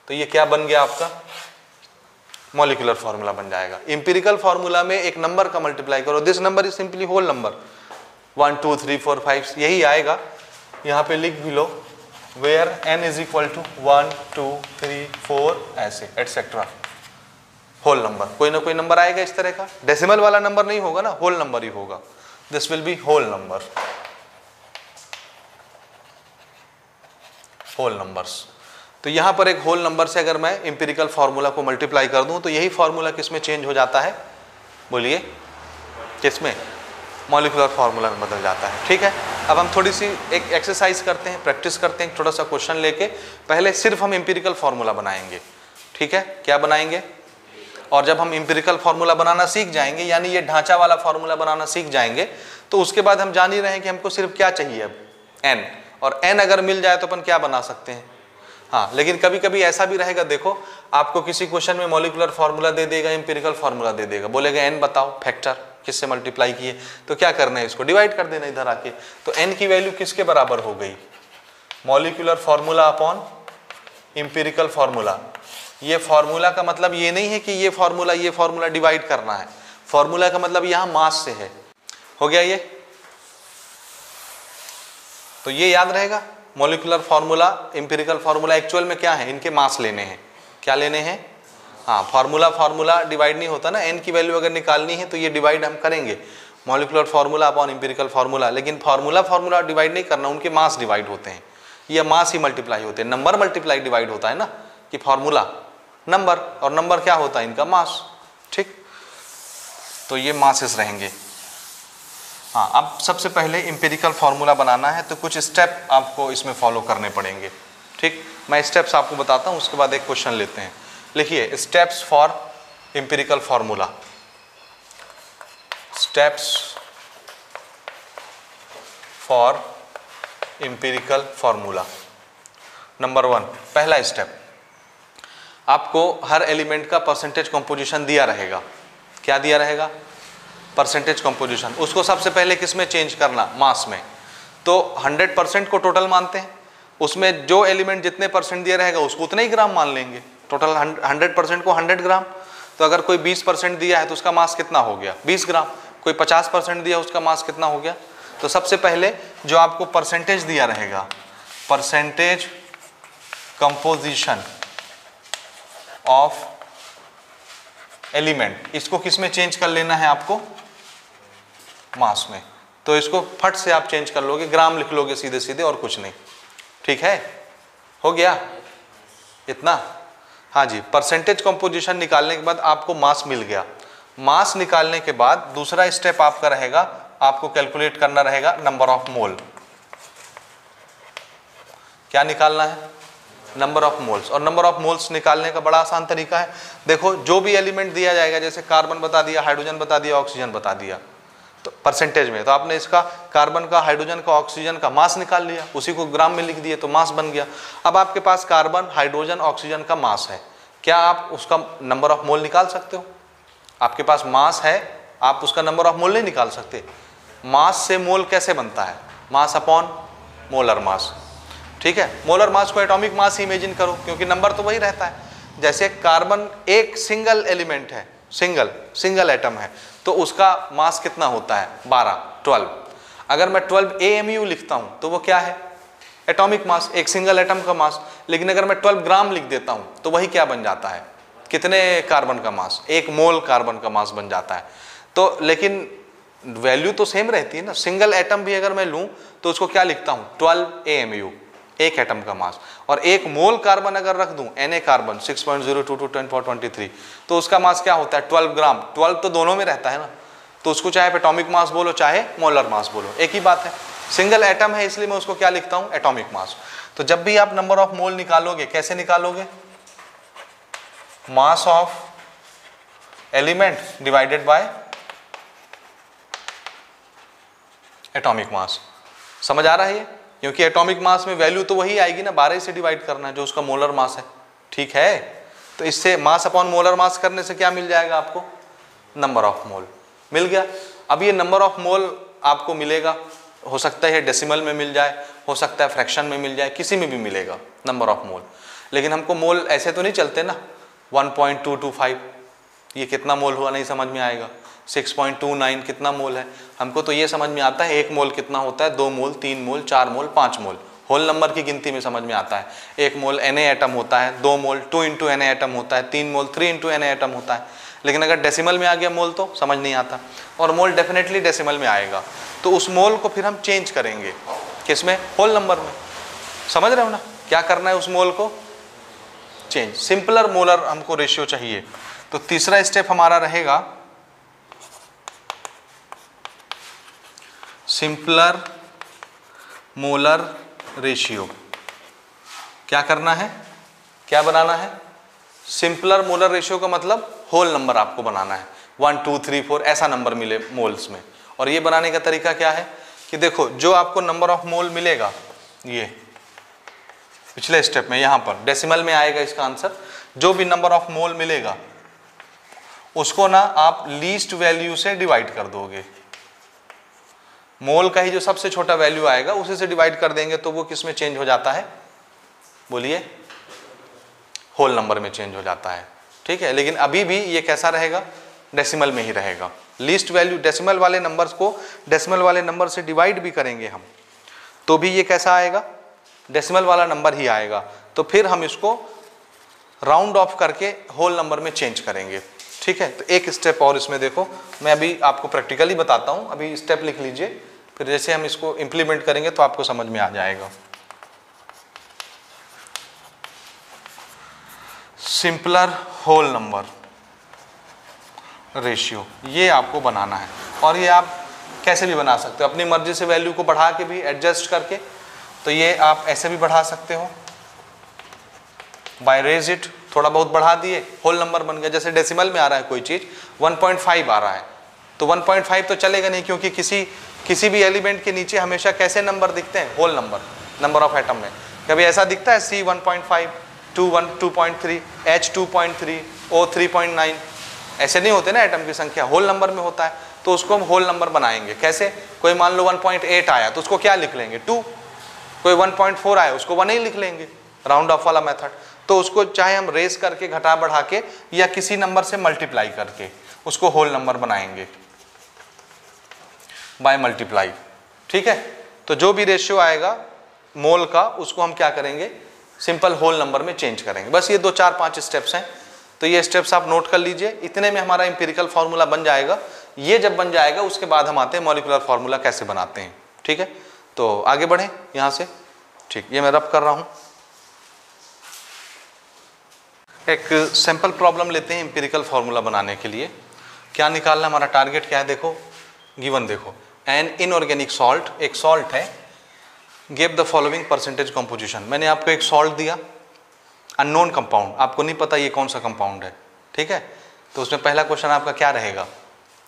तो ये क्या बन गया आपका, मॉलिक्यूलर फार्मूला बन जाएगा। इंपिरिकल फार्मूला में एक नंबर का मल्टीप्लाई करो, this number is simply whole number 1 2 3 4 5 यही आएगा। यहाँ पे लिख भी लो where n is equal to 1 2 3 4 ऐसे एटसेट्रा, होल नंबर, कोई ना कोई नंबर आएगा इस तरह का, डेसिमल वाला नंबर नहीं होगा ना, होल नंबर ही होगा। This will be whole number, whole numbers. तो यहां पर एक होल नंबर से अगर मैं इंपिरिकल फार्मूला को मल्टीप्लाई कर दूं तो यही फार्मूला किसमें चेंज हो जाता है, बोलिए किसमें, मॉलिक्यूलर फार्मूला में बदल जाता है। ठीक है, अब हम थोड़ी सी एक एक्सरसाइज करते हैं, प्रैक्टिस करते हैं, थोड़ा सा क्वेश्चन लेके। पहले सिर्फ हम इंपिरिकल फार्मूला बनाएंगे, ठीक है, क्या बनाएंगे, और जब हम इंपिरिकल फार्मूला बनाना सीख जाएंगे, यानी ये ढांचा वाला फार्मूला बनाना सीख जाएंगे, तो उसके बाद हम जान ही रहे हैं कि हमको सिर्फ क्या चाहिए अब, n, और n अगर मिल जाए तो अपन क्या बना सकते हैं। हाँ, लेकिन कभी कभी ऐसा भी रहेगा, देखो आपको किसी क्वेश्चन में मॉलिक्यूलर फार्मूला दे देगा, इंपिरिकल फार्मूला दे देगा, बोलेगा n बताओ फैक्टर किससे मल्टीप्लाई किए, तो क्या करना है, इसको डिवाइड कर देना इधर आके। तो n की वैल्यू किसके बराबर हो गई, molecular formula upon empirical formula. ये फार्मूला का मतलब ये नहीं है कि ये फार्मूला डिवाइड करना है, फार्मूला का मतलब यहाँ मास से है। हो गया ये, तो ये याद रहेगा, molecular formula empirical formula actual में क्या है, इनके मास लेने हैं, क्या लेने हैं, हाँ, फार्मूला डिवाइड नहीं होता ना, n की वैल्यू अगर निकालनी है तो ये डिवाइड हम करेंगे, molecular formula upon empirical formula. लेकिन फार्मूला डिवाइड नहीं करना, उनके मास डिवाइड होते हैं, ये मास ही मल्टीप्लाई होते हैं, नंबर मल्टीप्लाई डिवाइड होता है ना, कि फार्मूला नंबर और नंबर क्या होता है, इनका मास। ठीक, तो ये मासेस रहेंगे। हाँ, अब सबसे पहले इंपिरिकल फार्मूला बनाना है तो कुछ स्टेप आपको इसमें फॉलो करने पड़ेंगे। ठीक, मैं स्टेप्स आपको बताता हूँ, उसके बाद एक क्वेश्चन लेते हैं। लिखिए steps for empirical formula, steps for empirical formula. Number 1, पहला स्टेप, आपको हर एलिमेंट का परसेंटेज कंपोजिशन दिया रहेगा। क्या दिया रहेगा, परसेंटेज कंपोजिशन। उसको सबसे पहले किस में चेंज करना, मास में। तो 100% को टोटल मानते हैं, उसमें जो एलिमेंट जितने परसेंट दिया रहेगा उसको उतने ही ग्राम मान लेंगे। टोटल 100% को 100 ग्राम। तो अगर कोई 20% दिया है तो उसका मास कितना हो गया, 20 ग्राम। कोई 50% दिया, उसका मास कितना हो गया। तो सबसे पहले जो आपको परसेंटेज दिया रहेगा, परसेंटेज कंपोजिशन ऑफ एलिमेंट, इसको किस में चेंज कर लेना है आपको, मास में। तो इसको फट से आप चेंज कर लोगे, ग्राम लिख लोगे सीधे सीधे, और कुछ नहीं। ठीक है, हो गया इतना। हाँ जी, परसेंटेज कंपोजिशन निकालने के बाद आपको मास मिल गया। मास निकालने के बाद दूसरा स्टेप आपका रहेगा, आपको कैलकुलेट करना रहेगा नंबर ऑफ मोल। क्या निकालना है, नंबर ऑफ मोल्स। और नंबर ऑफ मोल्स निकालने का बड़ा आसान तरीका है। देखो, जो भी एलिमेंट दिया जाएगा, जैसे कार्बन बता दिया, हाइड्रोजन बता दिया, ऑक्सीजन बता दिया, तो परसेंटेज में, तो आपने इसका कार्बन का, हाइड्रोजन का, ऑक्सीजन का मास निकाल लिया, उसी को ग्राम में लिख दिए तो मास बन गया। अब आपके पास कार्बन, हाइड्रोजन, ऑक्सीजन का मास है, क्या आप उसका नंबर ऑफ मोल निकाल सकते हो? आपके पास मास है, आप उसका नंबर ऑफ मोल नहीं निकाल सकते। मास से मोल कैसे बनता है, मास अपॉन मोलर मास। ठीक है, मोलर मास को एटॉमिक मास ही इमेजिन करो, क्योंकि नंबर तो वही रहता है। जैसे कार्बन एक सिंगल एलिमेंट है, सिंगल एटम है, तो उसका मास कितना होता है, 12। अगर मैं 12 AMU लिखता हूं तो वो क्या है, एटॉमिक मास, एक सिंगल एटम का मास। लेकिन अगर मैं 12 ग्राम लिख देता हूं तो वही क्या बन जाता है, कितने कार्बन का मास, 1 मोल कार्बन का मास बन जाता है। तो लेकिन वैल्यू तो सेम रहती है ना। सिंगल एटम भी अगर मैं लूं तो उसको क्या लिखता हूं, 12 AMU, एक एटम का मास। और 1 मोल कार्बन अगर रख दूं, Na कार्बन 6.022 10 power 23, तो उसका मास क्या होता है, 12 ग्राम। 12 तो दोनों में रहता है ना, तो उसको चाहे एटॉमिक मास बोलो चाहे मोलर मास बोलो, एक ही बात है। सिंगल एटम है इसलिए मैं उसको क्या लिखता हूं, एटॉमिक मास। तो जब भी आप नंबर ऑफ मोल निकालोगे, कैसे निकालोगे, mass of element divided by atomic mass. समझ आ रहा है ये, क्योंकि एटॉमिक मास में वैल्यू तो वही आएगी ना, 12 से डिवाइड करना है जो उसका मोलर मास है। ठीक है, तो इससे मास अपॉन मोलर मास करने से क्या मिल जाएगा आपको, नंबर ऑफ मोल मिल गया। अब ये नंबर ऑफ मोल आपको मिलेगा, हो सकता है डेसिमल में मिल जाए, हो सकता है फ्रैक्शन में मिल जाए, किसी में भी मिलेगा नंबर ऑफ मोल। लेकिन हमको मोल ऐसे तो नहीं चलते ना, 1.225 ये कितना मोल हुआ नहीं समझ में आएगा, 6.29 कितना मोल है, हमको तो ये समझ में आता है 1 मोल कितना होता है, 2 मोल, 3 मोल, 4 मोल, 5 मोल, होल नंबर की गिनती में समझ में आता है। 1 मोल Na एटम होता है, 2 मोल 2 इंटू Na एटम होता है, 3 मोल 3 इंटू Na एटम होता है। लेकिन अगर डेसिमल में आ गया मोल तो समझ नहीं आता, और मोल डेफिनेटली डेसिमल में आएगा, तो उस मोल को फिर हम चेंज करेंगे किसमें, होल नंबर में। समझ रहे हो ना, क्या करना है, उस मोल को चेंज, सिंपलर मोलर हमको रेशियो चाहिए। तो तीसरा स्टेप हमारा रहेगा सिंपलर मोलर रेशियो। क्या करना है, क्या बनाना है, सिंपलर मोलर रेशियो का मतलब होल नंबर आपको बनाना है, 1 2 3 4 ऐसा नंबर मिले मोल्स में। और ये बनाने का तरीका क्या है कि देखो, जो आपको नंबर ऑफ मोल मिलेगा, ये पिछले स्टेप में यहाँ पर डेसिमल में आएगा इसका आंसर, जो भी नंबर ऑफ मोल मिलेगा उसको ना आप लीस्ट वैल्यू से डिवाइड कर दोगे। मोल का ही जो सबसे छोटा वैल्यू आएगा उसी से डिवाइड कर देंगे, तो वो किस में चेंज हो जाता है, बोलिए, होल नंबर में चेंज हो जाता है। ठीक है, लेकिन अभी भी ये कैसा रहेगा, डेसिमल में ही रहेगा। लीस्ट वैल्यू डेसिमल वाले नंबर्स को डेसिमल वाले नंबर से डिवाइड भी करेंगे हम, तो भी ये कैसा आएगा, डेसिमल वाला नंबर ही आएगा। तो फिर हम इसको राउंड ऑफ करके होल नंबर में चेंज करेंगे। ठीक है, तो एक स्टेप और इसमें देखो, मैं अभी आपको प्रैक्टिकली बताता हूँ, अभी स्टेप लिख लीजिए, फिर जैसे हम इसको इंप्लीमेंट करेंगे तो आपको समझ में आ जाएगा। सिंपलर होल नंबर रेशियो, ये आपको बनाना है, और ये आप कैसे भी बना सकते हो, अपनी मर्जी से वैल्यू को बढ़ा के भी एडजस्ट करके, तो ये आप ऐसे भी बढ़ा सकते हो, बाय रेज इट, थोड़ा बहुत बढ़ा दिए, होल नंबर बन गया। जैसे डेसिमल में आ रहा है कोई चीज़ 1.5 आ रहा है, तो 1.5 तो चलेगा नहीं, क्योंकि किसी भी एलिमेंट के नीचे हमेशा कैसे नंबर दिखते हैं, whole number, number of atom में। कभी ऐसा दिखता है C 1.5, 2.3, H 2.3, O 3.9, ऐसे नहीं होते ना एटम की संख्या, होल नंबर में होता है, तो उसको हम होल नंबर बनाएंगे। कैसे, कोई मान लो 1.8 आया तो उसको क्या लिख लेंगे, 2, कोई 1.4 आया उसको 1 ही लिख लेंगे, राउंड ऑफ वाला मेथड। तो उसको चाहे हम रेस करके, घटा बढ़ा के, या किसी नंबर से मल्टीप्लाई करके उसको होल नंबर बनाएंगे बाय मल्टीप्लाई। ठीक है, तो जो भी रेशियो आएगा मोल का, उसको हम क्या करेंगे, सिंपल होल नंबर में चेंज करेंगे। बस ये 2 4 5 स्टेप्स हैं, तो ये स्टेप्स आप नोट कर लीजिए। इतने में हमारा एम्पिरिकल फार्मूला बन जाएगा। ये जब बन जाएगा उसके बाद हम आते हैं मॉलिक्यूलर फार्मूला कैसे बनाते हैं। ठीक है, तो आगे बढ़ें यहाँ से। ठीक, ये मैं रब कर रहा हूँ। एक सैंपल प्रॉब्लम लेते हैं एम्पिरिकल फार्मूला बनाने के लिए। क्या निकालना, हमारा टारगेट क्या है, देखो गिवन देखो, एन इनऑर्गेनिक सॉल्ट, एक सॉल्ट है, give the following percentage composition. मैंने आपको एक सॉल्ट दिया, अननोन कंपाउंड, आपको नहीं पता ये कौन सा कंपाउंड है। ठीक है, तो उसमें पहला क्वेश्चन आपका क्या रहेगा,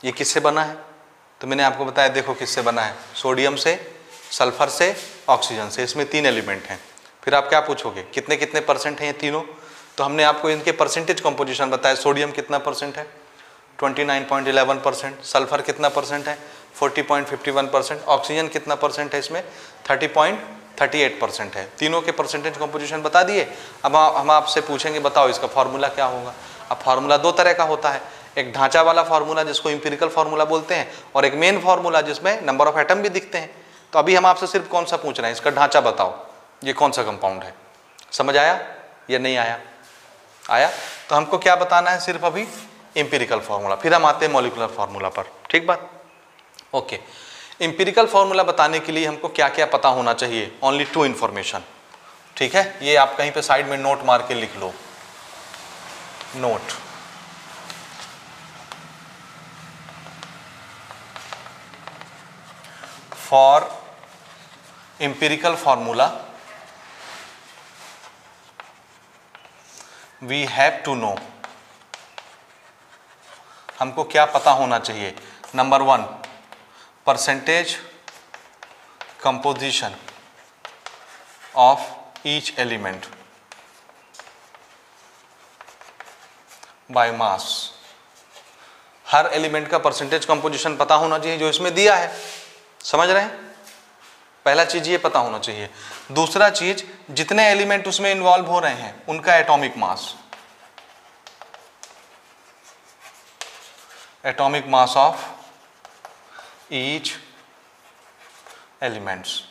ये किससे बना है, तो मैंने आपको बताया देखो किससे बना है, सोडियम से, सल्फर से, ऑक्सीजन से, इसमें 3 एलिमेंट हैं। फिर आप क्या पूछोगे, कितने कितने परसेंट हैं ये तीनों, तो हमने आपको इनके परसेंटेज कंपोजिशन बताया। सोडियम कितना परसेंट है, 29.11%, सल्फर कितना परसेंट है, 40.51%, ऑक्सीजन कितना परसेंट है इसमें, 30.38% है। तीनों के परसेंटेज कंपोजिशन बता दिए। अब हम आपसे पूछेंगे बताओ इसका फार्मूला क्या होगा। अब फार्मूला 2 तरह का होता है, एक ढांचा वाला फार्मूला जिसको एम्पिरिकल फार्मूला बोलते हैं, और एक मेन फार्मूला जिसमें नंबर ऑफ एटम भी दिखते हैं। तो अभी हम आपसे सिर्फ कौन सा पूछ रहे हैं, इसका ढांचा बताओ, ये कौन सा कंपाउंड है। समझ आया या नहीं आया, आया, तो हमको क्या बताना है, सिर्फ अभी एम्पिरिकल फार्मूला, फिर हम आते हैं मॉलिक्यूलर फार्मूला पर। ठीक बात, ओके। एम्पिरिकल फार्मूला बताने के लिए हमको क्या क्या पता होना चाहिए, ओनली 2 इंफॉर्मेशन। ठीक है, ये आप कहीं पे साइड में नोट मार के लिख लो, note. For empirical formula we have to know, हमको क्या पता होना चाहिए। Number 1, percentage composition of each element by mass. हर एलिमेंट का परसेंटेज कंपोजिशन पता होना चाहिए जो इसमें दिया है। समझ रहे हैं? पहला चीज ये पता होना चाहिए। दूसरा चीज, जितने एलिमेंट उसमें इन्वॉल्व हो रहे हैं उनका atomic mass, atomic mass of each elements.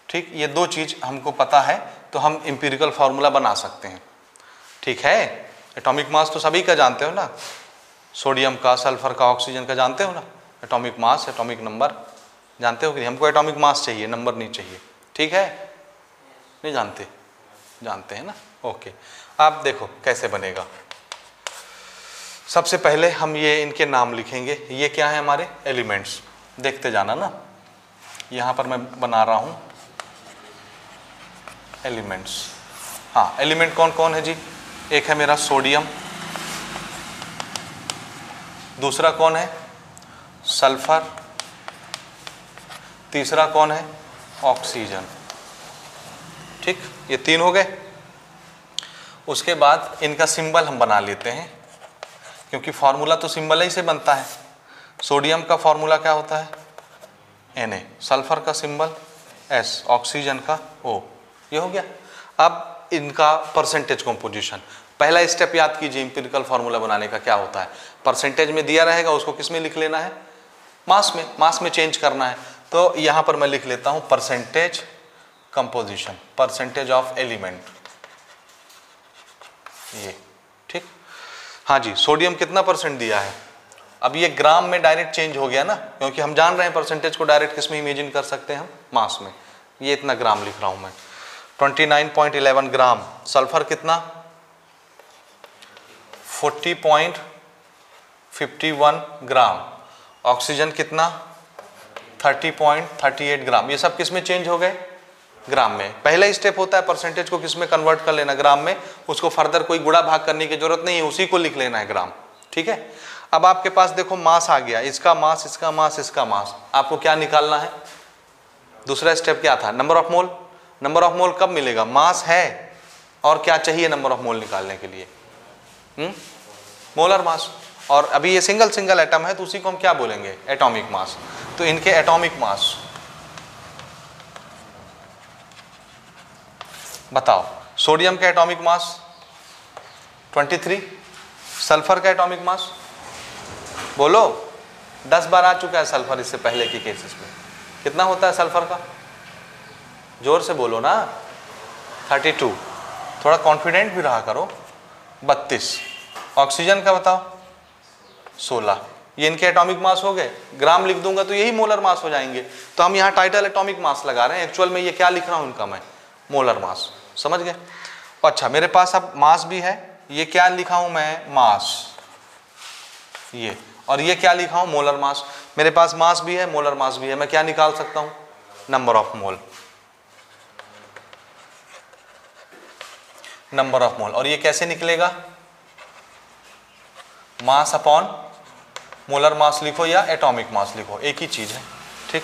ठीक, ये दो चीज हमको पता है तो हम इंपीरिकल फॉर्मूला बना सकते हैं। ठीक है, एटॉमिक मास तो सभी का जानते हो ना, सोडियम का, सल्फर का, ऑक्सीजन का जानते हो ना, एटॉमिक मास, एटॉमिक नंबर जानते हो कि नहीं? हमको एटॉमिक मास चाहिए, नंबर नहीं चाहिए। ठीक है, नहीं जानते? जानते हैं ना, ओके। आप देखो कैसे बनेगा। सबसे पहले हम ये इनके नाम लिखेंगे। ये क्या है हमारे एलिमेंट्स, देखते जाना ना। यहाँ पर मैं बना रहा हूँ एलिमेंट्स। हाँ, एलिमेंट कौन कौन है जी? एक है मेरा सोडियम, दूसरा कौन है? सल्फर, तीसरा कौन है? ऑक्सीजन। ठीक, ये तीन हो गए। उसके बाद इनका सिंबल हम बना लेते हैं, क्योंकि फॉर्मूला तो सिंबल ही से बनता है। सोडियम का फॉर्मूला क्या होता है? Na, सल्फर का सिंबल S, ऑक्सीजन का O। ये हो गया। अब इनका परसेंटेज कंपोजिशन, पहला स्टेप याद कीजिए इंपीरिकल फॉर्मूला बनाने का। क्या होता है? परसेंटेज में दिया रहेगा, उसको किस में लिख लेना है? मास में। मास में चेंज करना है। तो यहां पर मैं लिख लेता हूं percentage composition, percentage of element, ये। ठीक, हाँ जी, सोडियम कितना परसेंट दिया है? अब ये ग्राम में डायरेक्ट चेंज हो गया ना, क्योंकि हम जान रहे हैं परसेंटेज को डायरेक्ट किस में इमेजिन कर सकते हैं हम? मास में। ये इतना ग्राम लिख रहा हूं मैं, 29.11 ग्राम। सल्फर कितना? 40.51 ग्राम। ऑक्सीजन कितना? 30.38 ग्राम। ये सब किस में चेंज हो गए? ग्राम में। पहला स्टेप होता है परसेंटेज को किस में कन्वर्ट कर लेना? ग्राम में। उसको फर्दर कोई गुणा भाग करने की जरूरत नहीं है, उसी को लिख लेना है ग्राम। ठीक है, अब आपके पास देखो मास आ गया, इसका मास, इसका मास, इसका मास। आपको क्या निकालना है? दूसरा स्टेप क्या था? Number of mole. Number of मोल कब मिलेगा? मास है और क्या चाहिए नंबर ऑफ मोल निकालने के लिए? Molar mass. और अभी ये सिंगल सिंगल एटम है तो उसी को हम क्या बोलेंगे? Atomic mass. तो इनके एटॉमिक मास बताओ। सोडियम का एटॉमिक मास 23, सल्फर का एटॉमिक मास बोलो। 10 बार आ चुका है सल्फर इससे पहले के केसेस में। कितना होता है सल्फर का? जोर से बोलो ना। 32, थोड़ा कॉन्फिडेंट भी रहा करो। 32। ऑक्सीजन का बताओ? 16। ये इनके एटॉमिक मास हो गए। ग्राम लिख दूंगा तो यही मोलर मास हो जाएंगे। तो हम यहाँ टाइटल एटॉमिक मास लगा रहे हैं, एक्चुअल में ये क्या लिख रहा हूँ इनका मैं? Molar mass. समझ गए? अच्छा, मेरे पास अब मास भी है। ये क्या लिखा हूं मैं? मास। ये, और ये क्या लिखा हूं? Molar mass. मेरे पास मास भी है, मोलर मास भी है। मैं क्या निकाल सकता हूं? Number of mole. Number of मोल। और ये कैसे निकलेगा? मास अपॉन मोलर मास लिखो या एटॉमिक मास लिखो, एक ही चीज है। ठीक,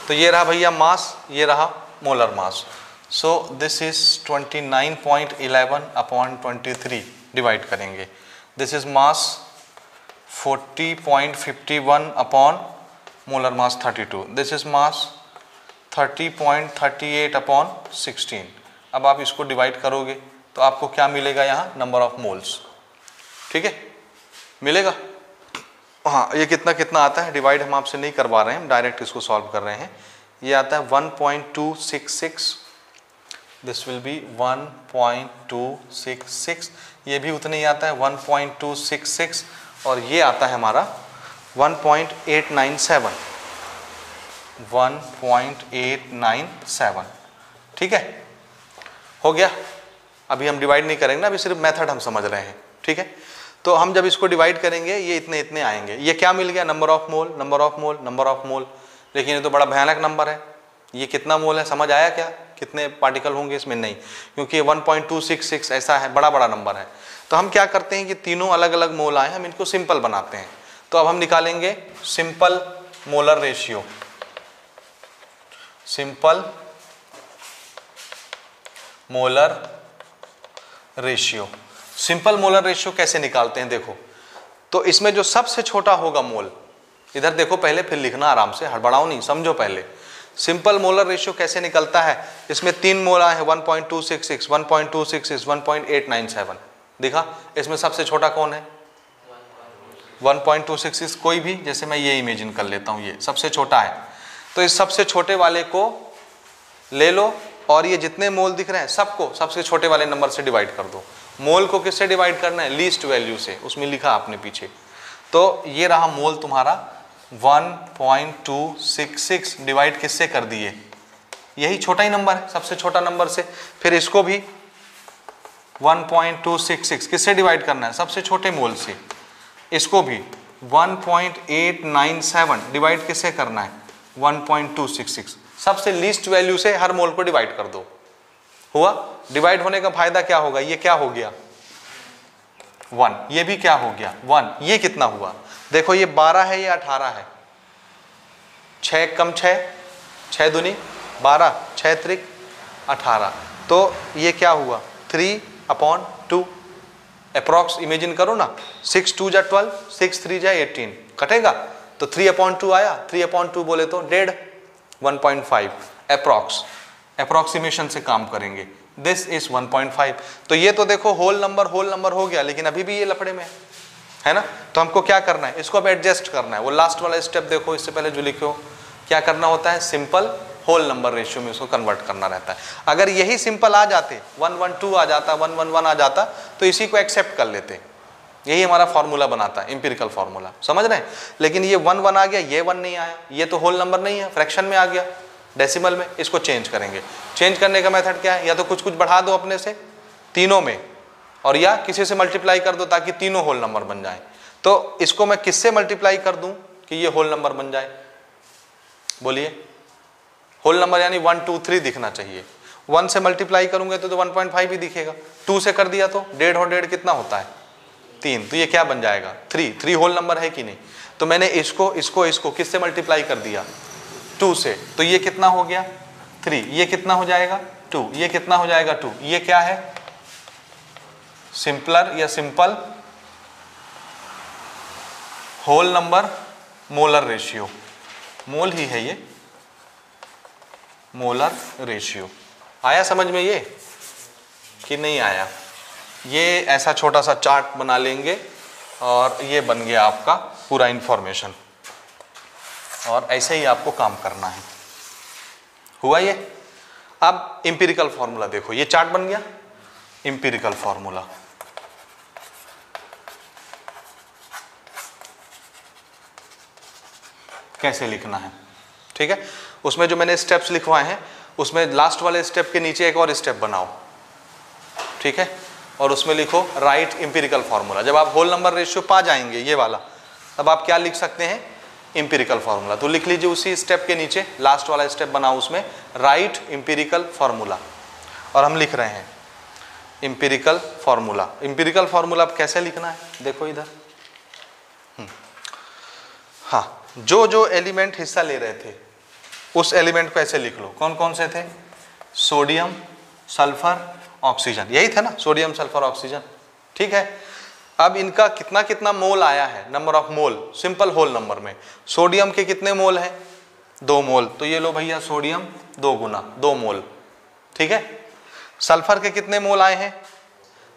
तो ये रहा भैया मास, ये रहा molar mass. So this is 29.11 upon 23 divide करेंगे। This is mass 40.51 upon molar mass 32। This is mass 30.38 upon 16। अब आप इसको डिवाइड करोगे तो आपको क्या मिलेगा यहाँ? Number of moles. ठीक है, मिलेगा। हाँ, ये कितना कितना आता है? डिवाइड हम आपसे नहीं करवा रहे हैं, हम डायरेक्ट इसको सॉल्व कर रहे हैं। ये आता है 1.266। This will B 1.266। ये भी उतने ही आता है 1.266। और ये आता है हमारा 1.897। 1.897। ठीक है, हो गया। अभी हम डिवाइड नहीं करेंगे ना, अभी सिर्फ मेथड हम समझ रहे हैं। ठीक है, तो हम जब इसको डिवाइड करेंगे ये इतने इतने आएंगे। ये क्या मिल गया? Number of mole, number of mole, number of मोल। लेकिन ये तो बड़ा भयानक नंबर है। ये कितना मोल है समझ आया क्या? कितने पार्टिकल होंगे इसमें? नहीं, क्योंकि 1.266 ऐसा है, बड़ा बड़ा नंबर है। तो हम क्या करते हैं कि तीनों अलग अलग मोल आए, हम इनको सिंपल बनाते हैं। तो अब हम निकालेंगे simple molar ratio. Simple molar ratio. Simple molar ratio कैसे निकालते हैं देखो। तो इसमें जो सबसे छोटा होगा मोल, इधर देखो पहले, फिर लिखना आराम से, हड़बड़ाओ नहीं, समझो पहले। सिंपल मोलर रेशियो कैसे निकलता है, इसमें 3 मोल आए हैं, 1.266, 1.266, 1.897, दिखा। इसमें सबसे छोटा कौन है, 1.266, कोई भी, जैसे मैं ये इमेजिन कर लेता हूँ, ये सबसे छोटा है। तो इस सबसे छोटे वाले को ले लो और ये जितने मोल दिख रहे हैं सबको सबसे छोटे वाले नंबर से डिवाइड कर दो। मोल को किससे डिवाइड करना है, लीस्ट वैल्यू से, उसमें लिखा आपने पीछे। तो ये रहा मोल तुम्हारा 1.266 डिवाइड किससे कर दिए, यही छोटा ही नंबर है, सबसे छोटा नंबर से। फिर इसको भी 1.266 किससे डिवाइड करना है, सबसे छोटे मोल से। इसको भी 1.897 डिवाइड किससे करना है, 1.266, सबसे लीस्ट वैल्यू से हर मोल को डिवाइड कर दो। हुआ। डिवाइड होने का फायदा क्या होगा, ये क्या हो गया 1, ये भी क्या हो गया 1, ये कितना हुआ देखो, ये 12 है, ये 18 है, 6 कम 6, 6 दूनी 12, 6 त्रिक 18, तो ये क्या हुआ 3/2, अप्रॉक्स इमेजिन करो ना, 6 2 जा 12, 6 3 जा 18, कटेगा तो 3/2 आया, 3/2 बोले तो 1.5, 1.5 अप्रॉक्स, अप्रॉक्सीमेशन से काम करेंगे, दिस इज 1.5। तो ये तो देखो होल नंबर हो गया, लेकिन अभी भी ये लफड़े में है ना। तो हमको क्या करना है, इसको अब एडजस्ट करना है। वो लास्ट वाला स्टेप देखो, इससे पहले जो लिखो क्या करना होता है, सिंपल होल नंबर रेशियो में उसको कन्वर्ट करना रहता है। अगर यही सिंपल आ जाते, 112 आ जाता, 111 आ जाता, तो इसी को एक्सेप्ट कर लेते, यही हमारा फॉर्मूला बनाता है, इंपिरिकल फॉर्मूला, समझ रहे हैं। लेकिन ये 1 आ गया, ये 1 नहीं आया, ये तो होल नंबर नहीं है, फ्रैक्शन में आ गया, डेसिमल में। इसको चेंज करेंगे। चेंज करने का मेथड क्या है, या तो कुछ कुछ बढ़ा दो अपने से तीनों में, और या किसी से मल्टीप्लाई कर दो ताकि तीनों होल नंबर बन जाए। तो इसको मैं किससे मल्टीप्लाई कर दूं कि ये होल नंबर बन जाए, बोलिए। होल नंबर यानी 1 2 3 दिखना चाहिए। 1 से मल्टीप्लाई करूंगे तो 1.5 ही दिखेगा, 2 से कर दिया तो 1.5 और 1.5 कितना होता है 3, तो ये क्या बन जाएगा 3 होल नंबर है कि नहीं। तो मैंने इसको किससे मल्टीप्लाई कर दिया 2 से, तो ये कितना हो गया 3, ये कितना हो जाएगा 2, ये कितना हो जाएगा 2। ये क्या है, सिंपलर या simple whole number molar ratio, mole ही है ये, मोलर रेशियो। आया समझ में ये कि नहीं आया। ये ऐसा छोटा सा चार्ट बना लेंगे और ये बन गया आपका पूरा इंफॉर्मेशन, और ऐसे ही आपको काम करना है। हुआ ये। अब इंपिरिकल फॉर्मूला देखो, ये चार्ट बन गया, इंपिरिकल फॉर्मूला कैसे लिखना है, ठीक है। उसमें जो मैंने स्टेप्स लिखवाए हैं, उसमें लास्ट वाले स्टेप के नीचे एक और स्टेप बनाओ, ठीक है, और उसमें लिखो राइट इंपिरिकल फॉर्मूला। जब आप होल नंबर रेशियो पा जाएंगे ये वाला, तब आप क्या लिख सकते हैं, इंपिरिकल फॉर्मूला। तो लिख लीजिए उसी स्टेप के नीचे, लास्ट वाला स्टेप बनाओ, उसमें राइट इंपिरिकल फॉर्मूला, और हम लिख रहे हैं इंपिरिकल फॉर्मूला। इंपिरिकल फॉर्मूला अब कैसे लिखना है, देखो इधर, हाँ, जो एलिमेंट हिस्सा ले रहे थे उस एलिमेंट को ऐसे लिख लो। कौन कौन से थे, सोडियम, सल्फर, ऑक्सीजन, यही थे ना, सोडियम सल्फर ऑक्सीजन, ठीक है। अब इनका कितना कितना मोल आया है, number of mole, simple whole number में। सोडियम के कितने मोल हैं, 2 मोल, तो ये लो भैया सोडियम 2 गुना 2 मोल, ठीक है। सल्फर के कितने मोल आए हैं,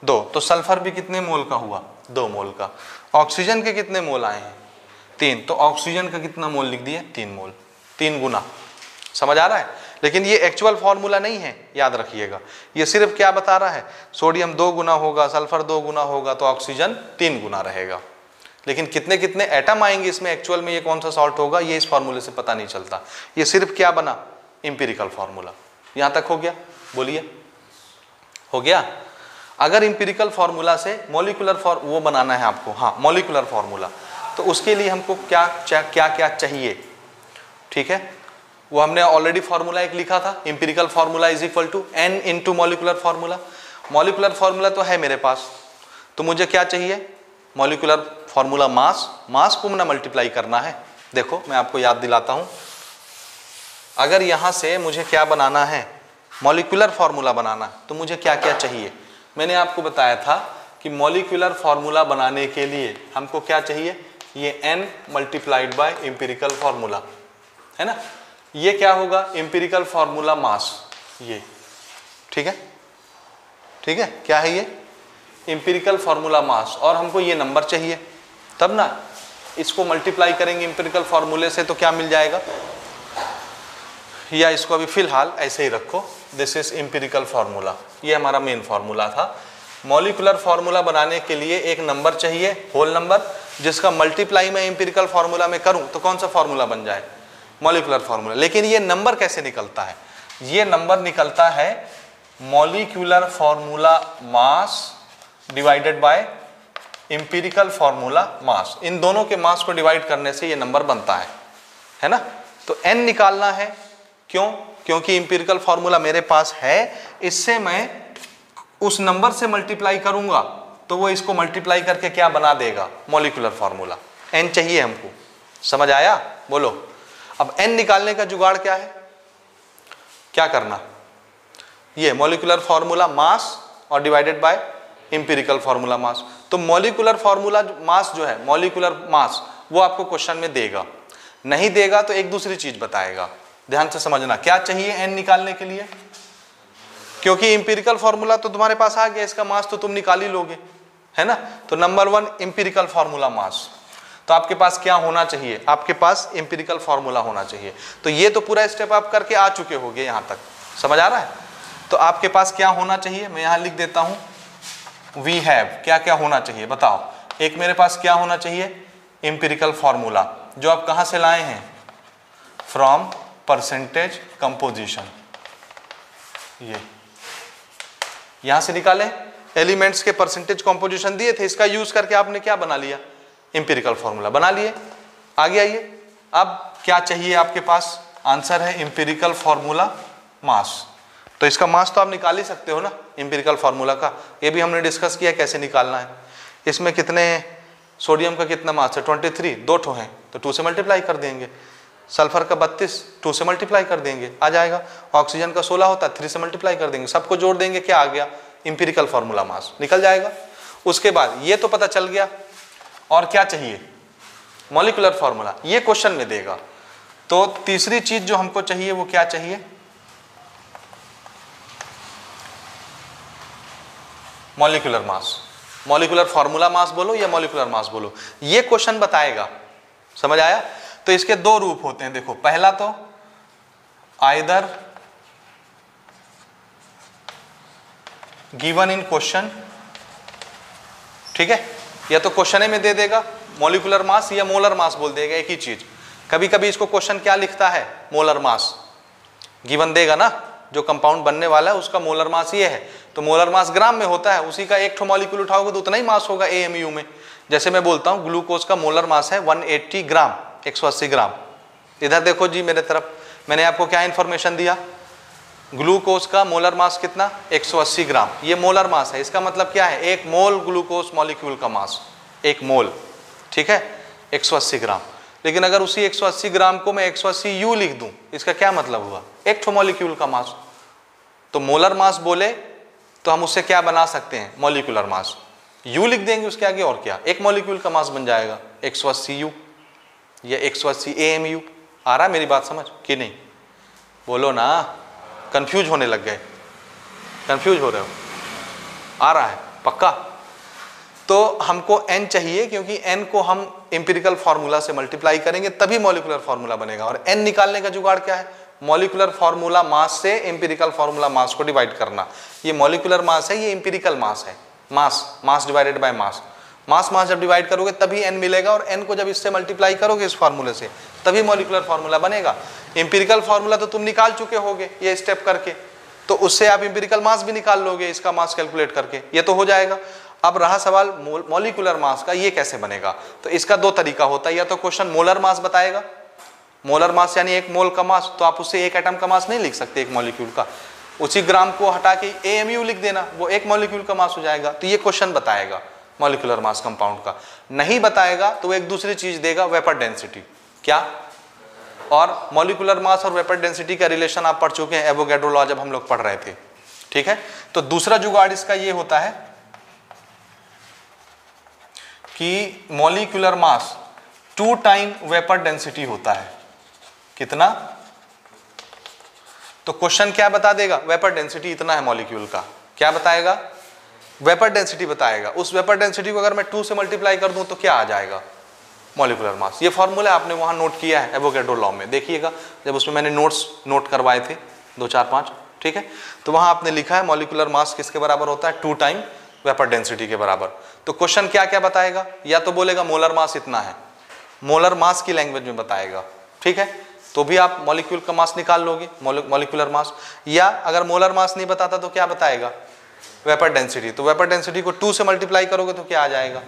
2, तो सल्फर भी कितने मोल का हुआ, 2 मोल का। ऑक्सीजन के कितने मोल आए हैं, 3, तो ऑक्सीजन का कितना मोल लिख दिए, 3 मोल, 3 गुना। समझ आ रहा है। लेकिन ये एक्चुअल फॉर्मूला नहीं है, याद रखिएगा। ये सिर्फ क्या बता रहा है, सोडियम 2 गुना होगा, सल्फर 2 गुना होगा, तो ऑक्सीजन 3 गुना रहेगा। लेकिन कितने कितने एटम आएंगे इसमें, एक्चुअल में ये कौन सा सॉल्ट होगा, ये इस फॉर्मूले से पता नहीं चलता। ये सिर्फ क्या बना, इंपिरिकल फॉर्मूला। यहां तक हो गया, बोलिए हो गया। अगर इंपिरिकल फॉर्मूला से मॉलिक्यूलर वो बनाना है आपको, हाँ मॉलिक्यूलर फॉर्मूला, तो उसके लिए हमको क्या क्या चाहिए, ठीक है। वो हमने ऑलरेडी फॉर्मूला एक लिखा था, empirical formula is equal to n into molecular formula. Molecular formula तो है मेरे पास, तो मुझे क्या चाहिए, मॉलिक्यूलर फॉर्मूला मास को ना मल्टीप्लाई करना है। देखो मैं आपको याद दिलाता हूं, अगर यहां से मुझे क्या बनाना है, मॉलिक्यूलर फॉर्मूला बनाना, तो मुझे क्या क्या चाहिए। मैंने आपको बताया था कि मॉलिक्यूलर फॉर्मूला बनाने के लिए हमको क्या चाहिए, ये n multiplied by empirical formula है ना, ये क्या होगा एम्पिरिकल फॉर्मूला मास, ये ठीक है, ठीक है, क्या है ये एम्पिरिकल फॉर्मूला मास, और हमको ये नंबर चाहिए, तब ना इसको मल्टीप्लाई करेंगे एम्पिरिकल फॉर्मूले से तो क्या मिल जाएगा, या इसको अभी फिलहाल ऐसे ही रखो, दिस इज एम्पिरिकल फॉर्मूला, ये हमारा मेन फॉर्मूला था। मॉलिक्यूलर फॉर्मूला बनाने के लिए एक नंबर चाहिए, होल नंबर, जिसका मल्टीप्लाई मैं एम्पिरिकल फॉर्मूला में करूं तो कौन सा फॉर्मूला बन जाए, मॉलिक्यूलर फॉर्मूला। लेकिन ये नंबर कैसे निकलता है, ये नंबर निकलता है molecular formula mass divided by empirical formula mass, इन दोनों के मास को डिवाइड करने से ये नंबर बनता है ना। तो n निकालना है, क्यों, क्योंकि एम्पिरिकल फॉर्मूला मेरे पास है, इससे मैं उस नंबर से मल्टीप्लाई करूंगा तो वो इसको मल्टीप्लाई करके क्या बना देगा, मॉलिक्यूलर फॉर्मूला। n चाहिए हमको, समझ आया, बोलो। अब n निकालने का जुगाड़ क्या है, क्या करना, ये मॉलिक्यूलर फॉर्मूला मास और डिवाइडेड बाय एम्पिरिकल फॉर्मूला मास। तो मॉलिक्यूलर फॉर्मूला मास जो है, मॉलिक्यूलर मास, वो आपको क्वेश्चन में देगा, नहीं देगा तो एक दूसरी चीज बताएगा, ध्यान से समझना। क्या चाहिए n निकालने के लिए, क्योंकि एम्पिरिकल फॉर्मूला तो तुम्हारे पास आ गया, इसका मास तो तुम निकाल ही लोगे, है ना। तो नंबर 1 एम्पिरिकल फॉर्मूला मास, तो आपके पास क्या होना चाहिए, आपके पास एम्पिरिकल फॉर्मूला होना चाहिए। तो ये तो पूरा स्टेप आप करके आ चुके होगे, यहां तक समझ आ रहा है। तो आपके पास क्या होना चाहिए, मैं यहां लिख देता हूं, वी हैव, क्या क्या होना चाहिए बताओ। एक मेरे पास क्या होना चाहिए, एम्पिरिकल फॉर्मूला, जो आप कहां से लाए हैं, फ्रॉम परसेंटेज कंपोजिशन, ये यहां से निकाले, एलिमेंट्स के परसेंटेज कंपोजिशन दिए थे, इसका यूज करके आपने क्या बना लिया, एम्पिरिकल फॉर्मूला बना लिए। आगे आइए, अब क्या चाहिए आपके पास, आंसर है एम्पिरिकल फॉर्मूला मास। तो इसका मास तो आप निकाल ही सकते हो ना एम्पिरिकल फॉर्मूला का, ये भी हमने डिस्कस किया कैसे निकालना है। इसमें कितने, सोडियम का कितना मास है 23, 2 ठो हैं तो 2 से मल्टीप्लाई कर देंगे। सल्फर का 32, 2 से मल्टीप्लाई कर देंगे, आ जाएगा। ऑक्सीजन का 16 होता है, 3 से मल्टीप्लाई कर देंगे, सबको जोड़ देंगे, क्या आ गया, एम्पिरिकल फॉर्मूला मास, निकल जाएगा। उसके बाद ये तो पता चल गया, और क्या चाहिए, मॉलिक्यूलर फॉर्मूला, ये क्वेश्चन में देगा। तो तीसरी चीज जो हमको चाहिए वो क्या चाहिए, मॉलिक्यूलर मास। मॉलिक्यूलर फॉर्मूला मास बोलो या मॉलिक्यूलर मास बोलो, ये क्वेश्चन बताएगा, समझ आया। तो इसके 2 रूप होते हैं, देखो, पहला तो आइदर गिवन इन क्वेश्चन, ठीक है, या तो क्वेश्चन में दे देगा मॉलिक्यूलर मास या मोलर मास बोल देगा, एक ही चीज। कभी कभी इसको क्वेश्चन क्या लिखता है, मोलर मास, गिवन देगा ना, जो कंपाउंड बनने वाला है उसका मोलर मास ये है, तो मोलर मास ग्राम में होता है, उसी का एक ठो मॉलिक्यूल उठाओगे तो उतना ही मास होगा AMU में। जैसे मैं बोलता हूँ ग्लूकोज का मोलर मास है 180 ग्राम, 180 ग्राम। इधर देखो जी मेरे तरफ, मैंने आपको क्या इंफॉर्मेशन दिया, ग्लूकोज का मोलर मास कितना, 180 ग्राम, ये मोलर मास है। इसका मतलब क्या है, 1 मोल ग्लूकोज मॉलिक्यूल का मास, 1 मोल, ठीक है, 180 ग्राम। लेकिन अगर उसी 180 ग्राम को मैं 180 U लिख दूं, इसका क्या मतलब हुआ, एक ठो मॉलिक्यूल का मास। तो मोलर मास बोले तो हम उससे क्या बना सकते हैं, मॉलिक्यूलर मास, U लिख देंगे उसके आगे, और क्या, एक मॉलिक्यूल का मास बन जाएगा 180 U या 180 AMU। आ रहा है मेरी बात समझ कि नहीं, बोलो ना, कंफ्यूज होने लग गए, कंफ्यूज हो रहे हो, आ रहा है पक्का। तो हमको n चाहिए, क्योंकि n को हम एम्पिरिकल फार्मूला से मल्टीप्लाई करेंगे तभी मॉलिक्यूलर फार्मूला बनेगा। और n निकालने का जुगाड़ क्या है, मॉलिक्यूलर फार्मूला मास से एम्पिरिकल फार्मूला मास को डिवाइड करना। ये मॉलिक्यूलर मास है, ये एम्पिरिकल मास है, मास डिवाइडेड बाय मास। मास जब डिवाइड करोगे तभी n मिलेगा, और n को जब इससे मल्टीप्लाई करोगे इस फार्मूले से तभी मॉलिक्यूलर फार्मूला बनेगा। एम्पिरिकल फार्मूला तो तुम निकाल चुके होगे ये स्टेप करके, तो उससे आप एम्पिरिकल मास भी निकाल लोगे, इसका मास कैलकुलेट करके, ये तो हो जाएगा। अब रहा सवाल मॉलिक्यूलर मास का, ये कैसे बनेगा। तो इसका 2 तरीका होता है, या तो क्वेश्चन मोलर मास बताएगा, मोलर मास यानी 1 मोल का मास, तो आप उससे 1 एटम का मास नहीं लिख सकते, 1 मॉलिक्यूल का, उसी ग्राम को हटा के AMU लिख देना, वो 1 मॉलिक्यूल का मास हो जाएगा। तो ये क्वेश्चन बताएगा मॉलिक्यूलर मास कंपाउंड का। नहीं बताएगा तो एक दूसरी चीज देगा, वेपर डेंसिटी। क्या, और मॉलिक्यूलर मास और वेपर डेंसिटी का रिलेशन आप पढ़ चुके हैं, एवोगैड्रो लॉ जब हम लोग पढ़ रहे थे, ठीक है। तो दूसरा जुगाड़ इसका ये होता है कि molecular mass 2 time vapour density होता है। कितना? तो क्वेश्चन क्या बता देगा? वेपर डेंसिटी इतना है मॉलिक्यूल का। क्या बताएगा? वेपर डेंसिटी बताएगा। उस वेपर डेंसिटी को अगर मैं 2 से मल्टीप्लाई कर दूं तो क्या आ जाएगा? Molecular mass. ये फॉर्मूला आपने वहां नोट किया है एवोगैड्रो लॉ में, देखिएगा जब उसमें मैंने नोट करवाए थे 2, 4, 5, ठीक है, तो वहां आपने लिखा है मॉलिक्यूलर मास किसके बराबर होता है? 2 टाइम वेपर डेंसिटी के बराबर। तो क्वेश्चन क्या क्या बताएगा? या तो बोलेगा मोलर मास इतना है, मोलर मास की लैंग्वेज में बताएगा, ठीक है, तो भी आप मॉलिक्यूल का मास निकाल लोगे, मॉलिक्यूलर मास। या अगर मोलर मास नहीं बताता तो क्या बताएगा? Vapour density. तो वेपर डेंसिटी को 2 से मल्टीप्लाई करोगे तो क्या आ जाएगा?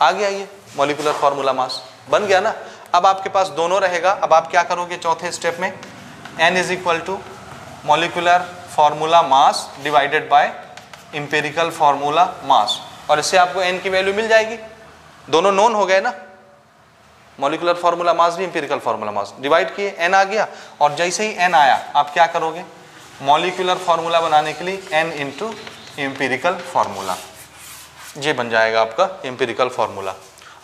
आ गया ये मॉलिक्यूलर फॉर्मूला मास बन गया ना। अब आपके पास दोनों रहेगा। अब आप क्या करोगे चौथे स्टेप में? n is equal to molecular formula mass divided by empirical formula mass, और इससे आपको n की वैल्यू मिल जाएगी। दोनों नोन हो गए ना, मॉलिक्यूलर फॉर्मूला मास भी इंपेरिकल फॉर्मूला मास, डिवाइड किए n आ गया। और जैसे ही n आया आप क्या करोगे? मॉलिक्यूलर फॉर्मूला बनाने के लिए n इंटू इंपेरिकल फॉर्मूला, ये बन जाएगा आपका इंपेरिकल फॉर्मूला।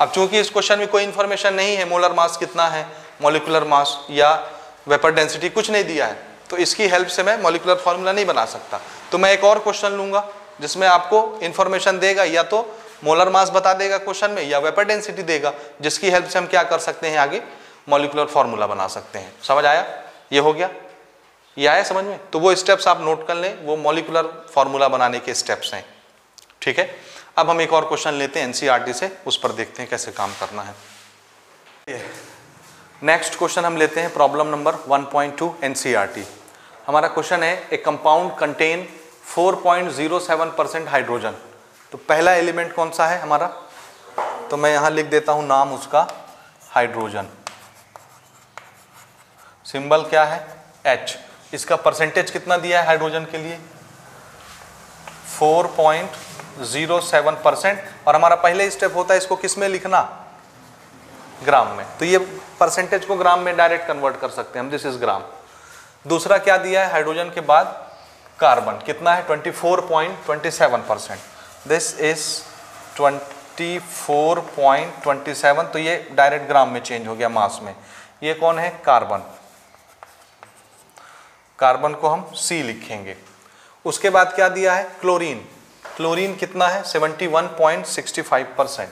अब चूंकि इस क्वेश्चन में कोई इंफॉर्मेशन नहीं है, मोलर मास कितना है, मॉलिक्यूलर मास या वेपर डेंसिटी कुछ नहीं दिया है, तो इसकी हेल्प से मैं मॉलिक्यूलर फॉर्मूला नहीं बना सकता। तो मैं एक और क्वेश्चन लूंगा जिसमें आपको इंफॉर्मेशन देगा, या तो मोलर मास बता देगा क्वेश्चन में, या वेपर डेंसिटी देगा, जिसकी हेल्प से हम क्या कर सकते हैं? आगे मॉलिक्यूलर फॉर्मूला बना सकते हैं। समझ आया? ये हो गया, ये आया समझ में? तो वो स्टेप्स आप नोट कर लें, वो मॉलिक्यूलर फॉर्मूला बनाने के स्टेप्स हैं, ठीक है। अब हम एक और क्वेश्चन लेते हैं एनसीईआरटी से, उस पर देखते हैं कैसे काम करना है। नेक्स्ट क्वेश्चन हम लेते हैं प्रॉब्लम नंबर 1.2 एनसीईआरटी। हमारा क्वेश्चन है ए कंपाउंड कंटेन 4.07% हाइड्रोजन। तो पहला एलिमेंट कौन सा है हमारा? तो मैं यहां लिख देता हूं नाम उसका, हाइड्रोजन। सिंबल क्या है? H। इसका परसेंटेज कितना दिया है हाइड्रोजन के लिए? 4.07%। और हमारा पहले स्टेप होता है इसको किस में लिखना? ग्राम में। तो ये परसेंटेज को ग्राम में डायरेक्ट कन्वर्ट कर सकते हैं हम, दिस इज ग्राम। दूसरा क्या दिया है हाइड्रोजन के बाद? कार्बन। कितना है? 24.27%। This is 24.27। तो ये डायरेक्ट ग्राम में चेंज हो गया मास में। ये कौन है? कार्बन। कार्बन को हम C लिखेंगे। उसके बाद क्या दिया है? क्लोरीन। क्लोरीन कितना है? 71.65%।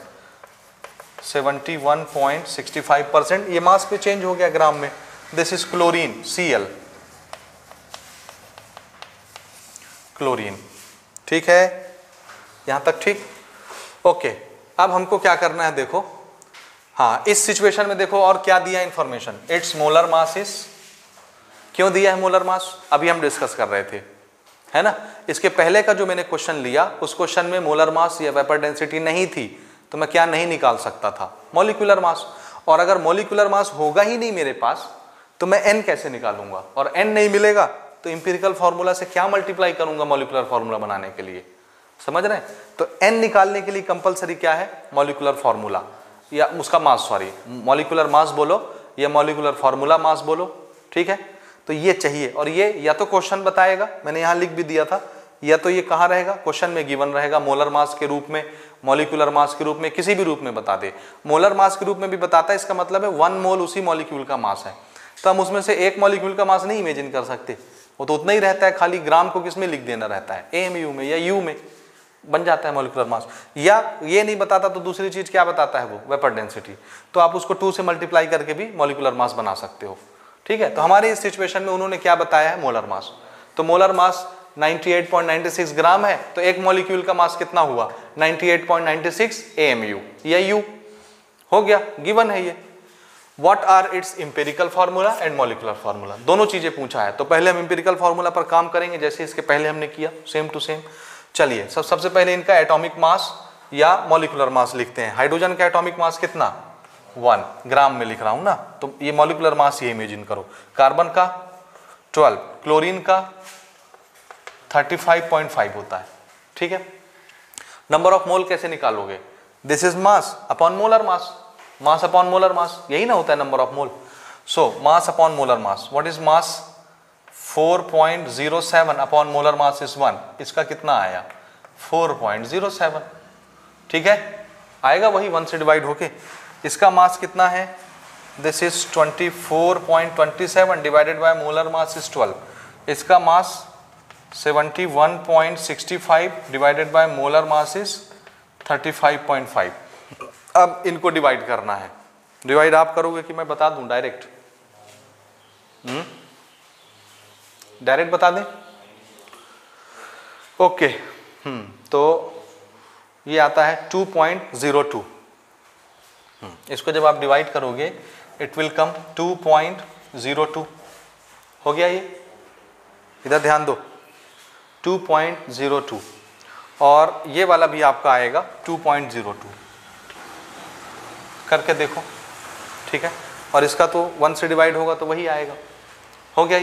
71.65%। ये मास पे चेंज हो गया ग्राम में। This is chlorine, Cl। Chlorine, ठीक है, यहां तक ठीक? ओके। अब हमको क्या करना है देखो, हाँ इस सिचुएशन में देखो और क्या दिया information? It's molar mass is, क्यों दिया है मोलर मास? अभी हम डिस्कस कर रहे थे, है ना। इसके पहले का जो मैंने क्वेश्चन लिया उस क्वेश्चन में मोलर मास या वेपर डेंसिटी नहीं थी, तो मैं क्या नहीं निकाल सकता था? Molecular mass. और अगर मॉलिक्यूलर मास होगा ही नहीं मेरे पास तो मैं n कैसे निकालूंगा? और n नहीं मिलेगा तो इंपेरिकल फॉर्मूला से क्या मल्टीप्लाई करूंगा मॉलिक्यूलर फॉर्मूला बनाने के लिए? समझ रहे हैं? तो n निकालने के लिए कंपलसरी क्या है? मॉलिक्यूलर फॉर्मूला, या उसका मास, सॉरी मॉलिक्यूलर मास बोलो या मॉलिक्यूलर फॉर्मूला मास बोलो, ठीक है। तो ये चाहिए, और ये या तो क्वेश्चन बताएगा, मैंने यहाँ लिख भी दिया था, या तो ये कहाँ रहेगा? क्वेश्चन में गिवन रहेगा, मोलर मास के रूप में, मॉलिक्यूलर मास के रूप में, किसी भी रूप में बता दे। मोलर मास के रूप में भी बताता है, इसका मतलब है 1 मोल उसी मॉलिक्यूल का मास है। तो हम उसमें से एक मॉलिक्यूल का मास नहीं इमेजिन कर सकते, वो तो उतना ही रहता है, खाली ग्राम को किस में लिख देना रहता है? AMU में या U में बन जाता है मॉलिक्यूलर मास। या ये नहीं बताता तो दूसरी चीज क्या बताता है? वो वेपर डेंसिटी। तो आप उसको 2 से मल्टीप्लाई करके भी मॉलिक्यूलर मास बना सकते हो, ठीक है। तो हमारे इस सिचुएशन में उन्होंने क्या बताया है? Molar mass. तो मोलर मास 98.96 ग्राम है, तो एक मॉलिक्यूल का मास कितना हुआ? 98.96 AMU या U। हो गया, गिवन है ये। What are its empirical formula and molecular formula, दोनों चीजें पूछा है। तो पहले हम इंपेरिकल फार्मूला पर काम करेंगे जैसे इसके पहले हमने किया, सेम टू सेम। चलिए सबसे पहले इनका एटॉमिक मास या मॉलिक्यूलर मास लिखते हैं। हाइड्रोजन का एटॉमिक मास कितना? 1 ग्राम में लिख रहा हूं ना, तो ये मॉलिक्यूलर मास ये इमेजिन करो। कार्बन का 12, क्लोरीन का 35.5 होता है, ठीक है। नंबर ऑफ मोल कैसे निकालोगे? This is mass upon molar mass, mass upon molar मास, यही ना होता है number of mole. So mass upon molar mass, what is mass? 4.07 upon molar mass is 1। इसका कितना आया? 4.07, ठीक है, आएगा वही 1 से डिवाइड होके। इसका मास कितना है, this is 24.27 divided by molar mass is 12, इसका मास 71.65 divided by molar mass is 35.5। अब इनको डिवाइड करना है, डिवाइड आप करोगे कि मैं बता दूं डायरेक्ट? डायरेक्ट बता दें? ओके। तो ये आता है 2.02। इसको जब आप डिवाइड करोगे इट विल कम 2.02। हो गया ये? इधर ध्यान दो, 2.02 और ये वाला भी आपका आएगा 2.02। करके देखो, ठीक है? और इसका तो 1 से डिवाइड होगा तो वही आएगा। हो गया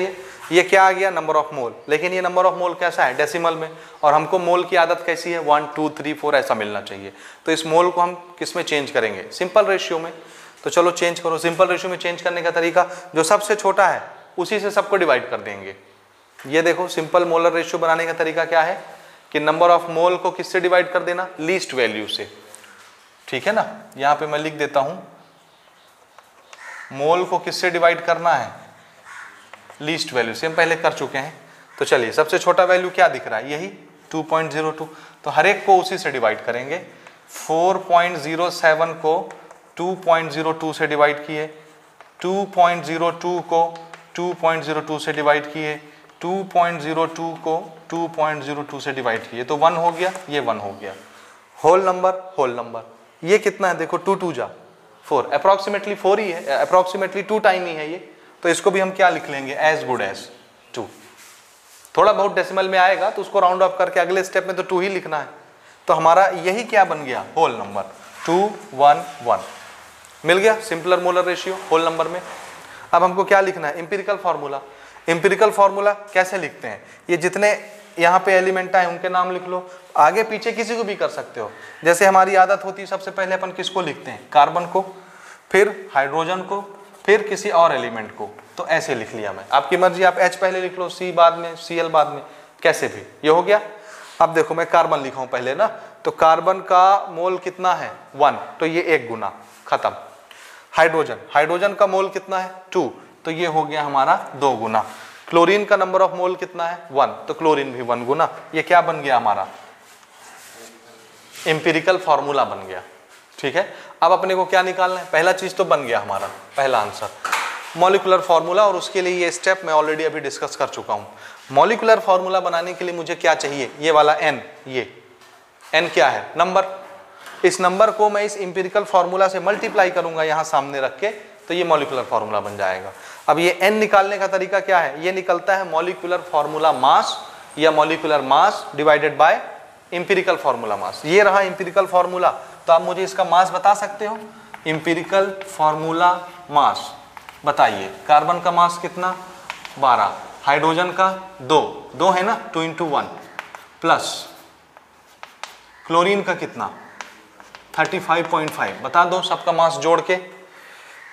ये क्या आ गया? नंबर ऑफ मोल। लेकिन ये नंबर ऑफ मोल कैसा है? डेसिमल में। और हमको मोल की आदत कैसी है? 1 2 3 4 ऐसा मिलना चाहिए। तो इस मोल को हम किस में चेंज करेंगे? सिंपल रेशियो में। तो चलो चेंज करो। सिंपल रेशियो में चेंज करने का तरीका, जो सबसे छोटा है उसी से सबको डिवाइड कर देंगे। ये देखो, सिंपल मोलर रेशियो बनाने का तरीका क्या है कि नंबर ऑफ मोल को किससे डिवाइड कर देना? लीस्ट वैल्यू से। ठीक है ना? यहां पे मैं लिख देता हूं, मोल को किससे डिवाइड करना है? लीस्ट वैल्यू से। हम पहले कर चुके हैं। तो चलिए, सबसे छोटा वैल्यू क्या दिख रहा है? यही 2.02। तो हर एक को उसी से डिवाइड करेंगे। 4.07 को 2.02 से डिवाइड किए, 2.02 को 2.02 से डिवाइड किए, 2.02 को 2.02 से डिवाइड किए, तो 1 हो गया, ये 1 हो गया। Whole number, whole number. ये कितना है? देखो 2 2 जा 4, अप्रॉक्सीमेटली 4 ही है, अप्रॉक्सीमेटली 2 टाइम ही है ये। तो इसको भी हम क्या लिख लेंगे? As good as 2। थोड़ा बहुत डेसिमल में आएगा तो उसको राउंड ऑफ करके अगले स्टेप में तो 2 ही लिखना है। तो हमारा यही क्या बन गया? Whole number. 2 1 1 मिल गया simpler molar ratio whole number में। अब हमको क्या लिखना है? Empirical formula. एम्पिरिकल फार्मूला कैसे लिखते हैं? ये जितने यहाँ पे एलिमेंट आए उनके नाम लिख लो, आगे पीछे किसी को भी कर सकते हो। जैसे हमारी आदत होती है, सबसे पहले अपन किसको लिखते हैं? कार्बन को, फिर हाइड्रोजन को, फिर किसी और एलिमेंट को। तो ऐसे लिख लिया मैं, आपकी मर्जी, आप H पहले लिख लो, C बाद में, Cl बाद में, कैसे भी। ये हो गया। अब देखो मैं कार्बन लिखा हूं पहले ना, तो कार्बन का मोल कितना है? 1, तो ये 1 गुना, खत्म। हाइड्रोजन, हाइड्रोजन का मोल कितना है? 2, तो ये हो गया हमारा 2 गुना। क्लोरीन का नंबर ऑफ मोल कितना है? 1, तो क्लोरीन भी 1 गुना। ये क्या बन गया हमारा? एम्पिरिकल फॉर्मूला बन गया। ठीक है, अब अपने को क्या निकालना है? पहला चीज तो बन गया हमारा, पहला आंसर मॉलिक्यूलर फार्मूला। और उसके लिए ये स्टेप मैं ऑलरेडी अभी डिस्कस कर चुका हूं। मॉलिक्यूलर फार्मूला बनाने के लिए मुझे क्या चाहिए? ये वाला n। ये n क्या है? नंबर। इस नंबर को मैं इस एम्पिरिकल फार्मूला से मल्टीप्लाई करूंगा यहां सामने रख के, तो ये मॉलिक्यूलर फार्मूला बन जाएगा। अब ये n निकालने का तरीका क्या है? ये निकलता है मॉलिक्यूलर फार्मूला मास या molecular mass divided by empirical formula मास। ये रहा एम्पिरिकल फार्मूला। तो आप मुझे इसका मास बता सकते हो? एम्पिरिकल फार्मूला मास बताइए। कार्बन का मास कितना? 12, हाइड्रोजन का 2 है ना, 2 × 1, प्लस क्लोरीन का कितना? 35.5। बता दो सबका मास जोड़ के।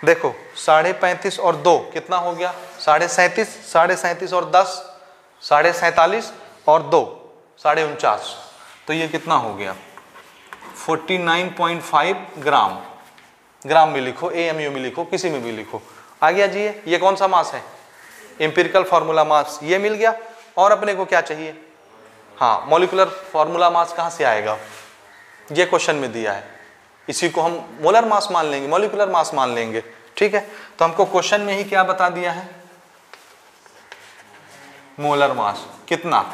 देखो 35.5 और 2 कितना हो गया? 37.5, 37.5 और 10 47.5 और 2 49.5, तो ये कितना हो गया? 49.5 ग्राम। ग्राम में लिखो, AMU में लिखो, किसी में भी लिखो। आ गया जी। ये कौन सा मास है? एम्पिरिकल फार्मूला मास। ये मिल गया। और अपने को क्या चाहिए? हाँ, मॉलिक्यूलर फार्मूला मास कहाँ से आएगा? ये क्वेश्चन में दिया है। इसी को हम मोलर मास मान लेंगे, मॉलिक्यूलर मास मान लेंगे। ठीक है, तो हमको क्वेश्चन में ही क्या बता दिया है? मोलर मास कितना?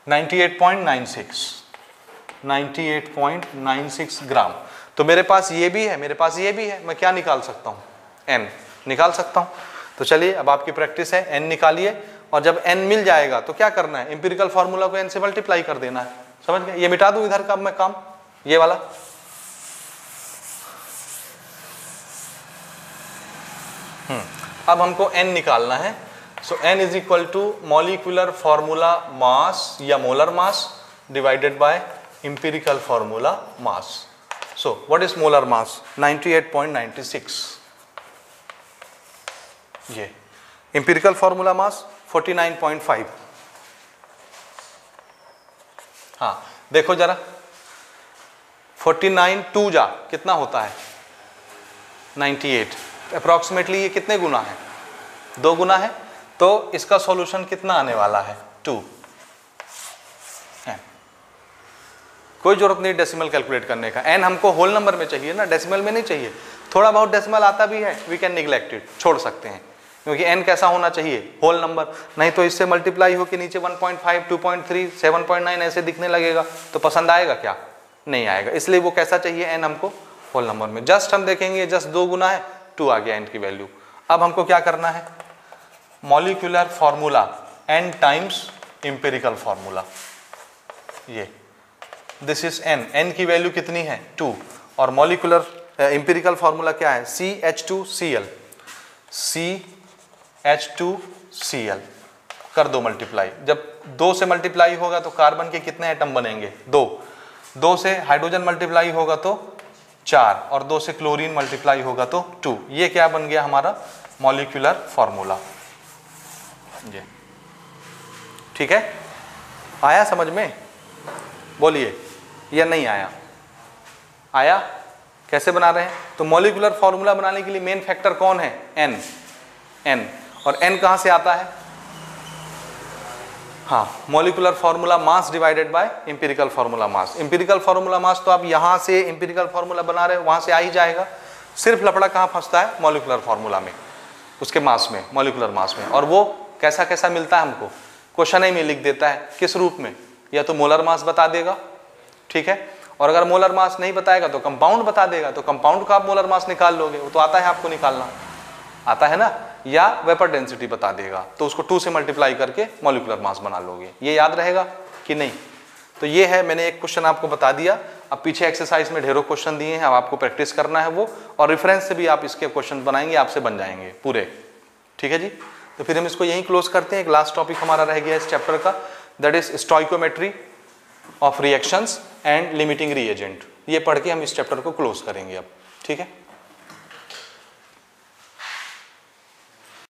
98.96 ग्राम। तो मेरे पास ये भी है, मेरे पास ये भी है, मैं क्या निकाल सकता हूँ? n निकाल सकता हूँ। तो चलिए, अब आपकी प्रैक्टिस है, n निकालिए। और जब n मिल जाएगा तो क्या करना है? एम्पिरिकल फार्मूला को n से मल्टीप्लाई कर देना है। समझ गए? ये मिटा दूं इधर का मैं काम, ये वाला। अब हमको n निकालना है। So n is equal to molecular formula mass या molar mass divided by empirical formula mass. So what is molar mass? 98.96। ये एम्पिरिकल फार्मूला मास 49.5। हाँ देखो जरा, 49 2 जा कितना होता है? 98। अप्रॉक्सीमेटली ये कितने गुना है? 2 गुना है। तो इसका सॉल्यूशन कितना आने वाला है? 2। कोई जरूरत नहीं डेसिमल कैलकुलेट करने का, n हमको होल नंबर में चाहिए ना, डेसिमल में नहीं चाहिए। थोड़ा बहुत डेसिमल आता भी है, वी कैन निगलेक्ट इट, छोड़ सकते हैं, क्योंकि n कैसा होना चाहिए? Whole number. नहीं तो इससे मल्टीप्लाई हो के नीचे 1.5, 2.3, 7.9 ऐसे दिखने लगेगा, तो पसंद आएगा क्या? नहीं आएगा। इसलिए वो कैसा चाहिए? n हमको होल नंबर में। जस्ट हम देखेंगे, जस्ट 2 गुना है, 2 आ गया n की वैल्यू। अब हमको क्या करना है? Molecular formula n times empirical formula. ये दिस इज n की वैल्यू कितनी है? 2। और मॉलिक्यूलर एम्पिरिकल फॉर्मूला क्या है? CH2Cl। CH2Cl कर दो मल्टीप्लाई। जब 2 से मल्टीप्लाई होगा तो कार्बन के कितने एटम बनेंगे? 2। 2 से हाइड्रोजन मल्टीप्लाई होगा तो 4, और 2 से क्लोरीन मल्टीप्लाई होगा तो 2। ये क्या बन गया हमारा? Molecular formula. ये ठीक है? आया समझ में? बोलिए, या नहीं आया? आया? कैसे बना रहे हैं? तो मॉलिक्यूलर फॉर्मूला बनाने के लिए मेन फैक्टर कौन है? n। और n कहां से आता है? हाँ, molecular formula mass divided by empirical formula mass. Empirical formula मास तो आप यहां से एम्पिरिकल फॉर्मूला बना रहे हो, वहां से आ ही जाएगा। सिर्फ लफड़ा कहां फंसता है? मॉलिक्यूलर फॉर्मूला में, उसके मास में, मॉलिक्यूलर मास में। और वो कैसा कैसा मिलता है हमको? क्वेश्चन ही में लिख देता है। किस रूप में? या तो मोलर मास बता देगा, ठीक है, और अगर मोलर मास नहीं बताएगा तो कंपाउंड बता देगा। तो कंपाउंड का आप मोलर मास निकाल लोगे, वो तो आता है आपको निकालना, आता है ना। या वेपर डेंसिटी बता देगा, तो उसको 2 से मल्टीप्लाई करके मॉलिक्यूलर मास बना लोगे। ये याद रहेगा कि नहीं? तो ये है, मैंने एक क्वेश्चन आपको बता दिया। अब पीछे एक्सरसाइज में ढेरों क्वेश्चन दिए हैं, अब आपको प्रैक्टिस करना है वो, और रेफरेंस से भी आप इसके क्वेश्चन बनाएंगे, आपसे बन जाएंगे पूरे। ठीक है जी? तो फिर हम इसको यहीं क्लोज करते हैं। एक लास्ट टॉपिक हमारा रह गया इस चैप्टर का, that is stoichiometry of reactions and limiting reagent. ये पढ़ के हम इस चैप्टर को क्लोज करेंगे अब। ठीक है?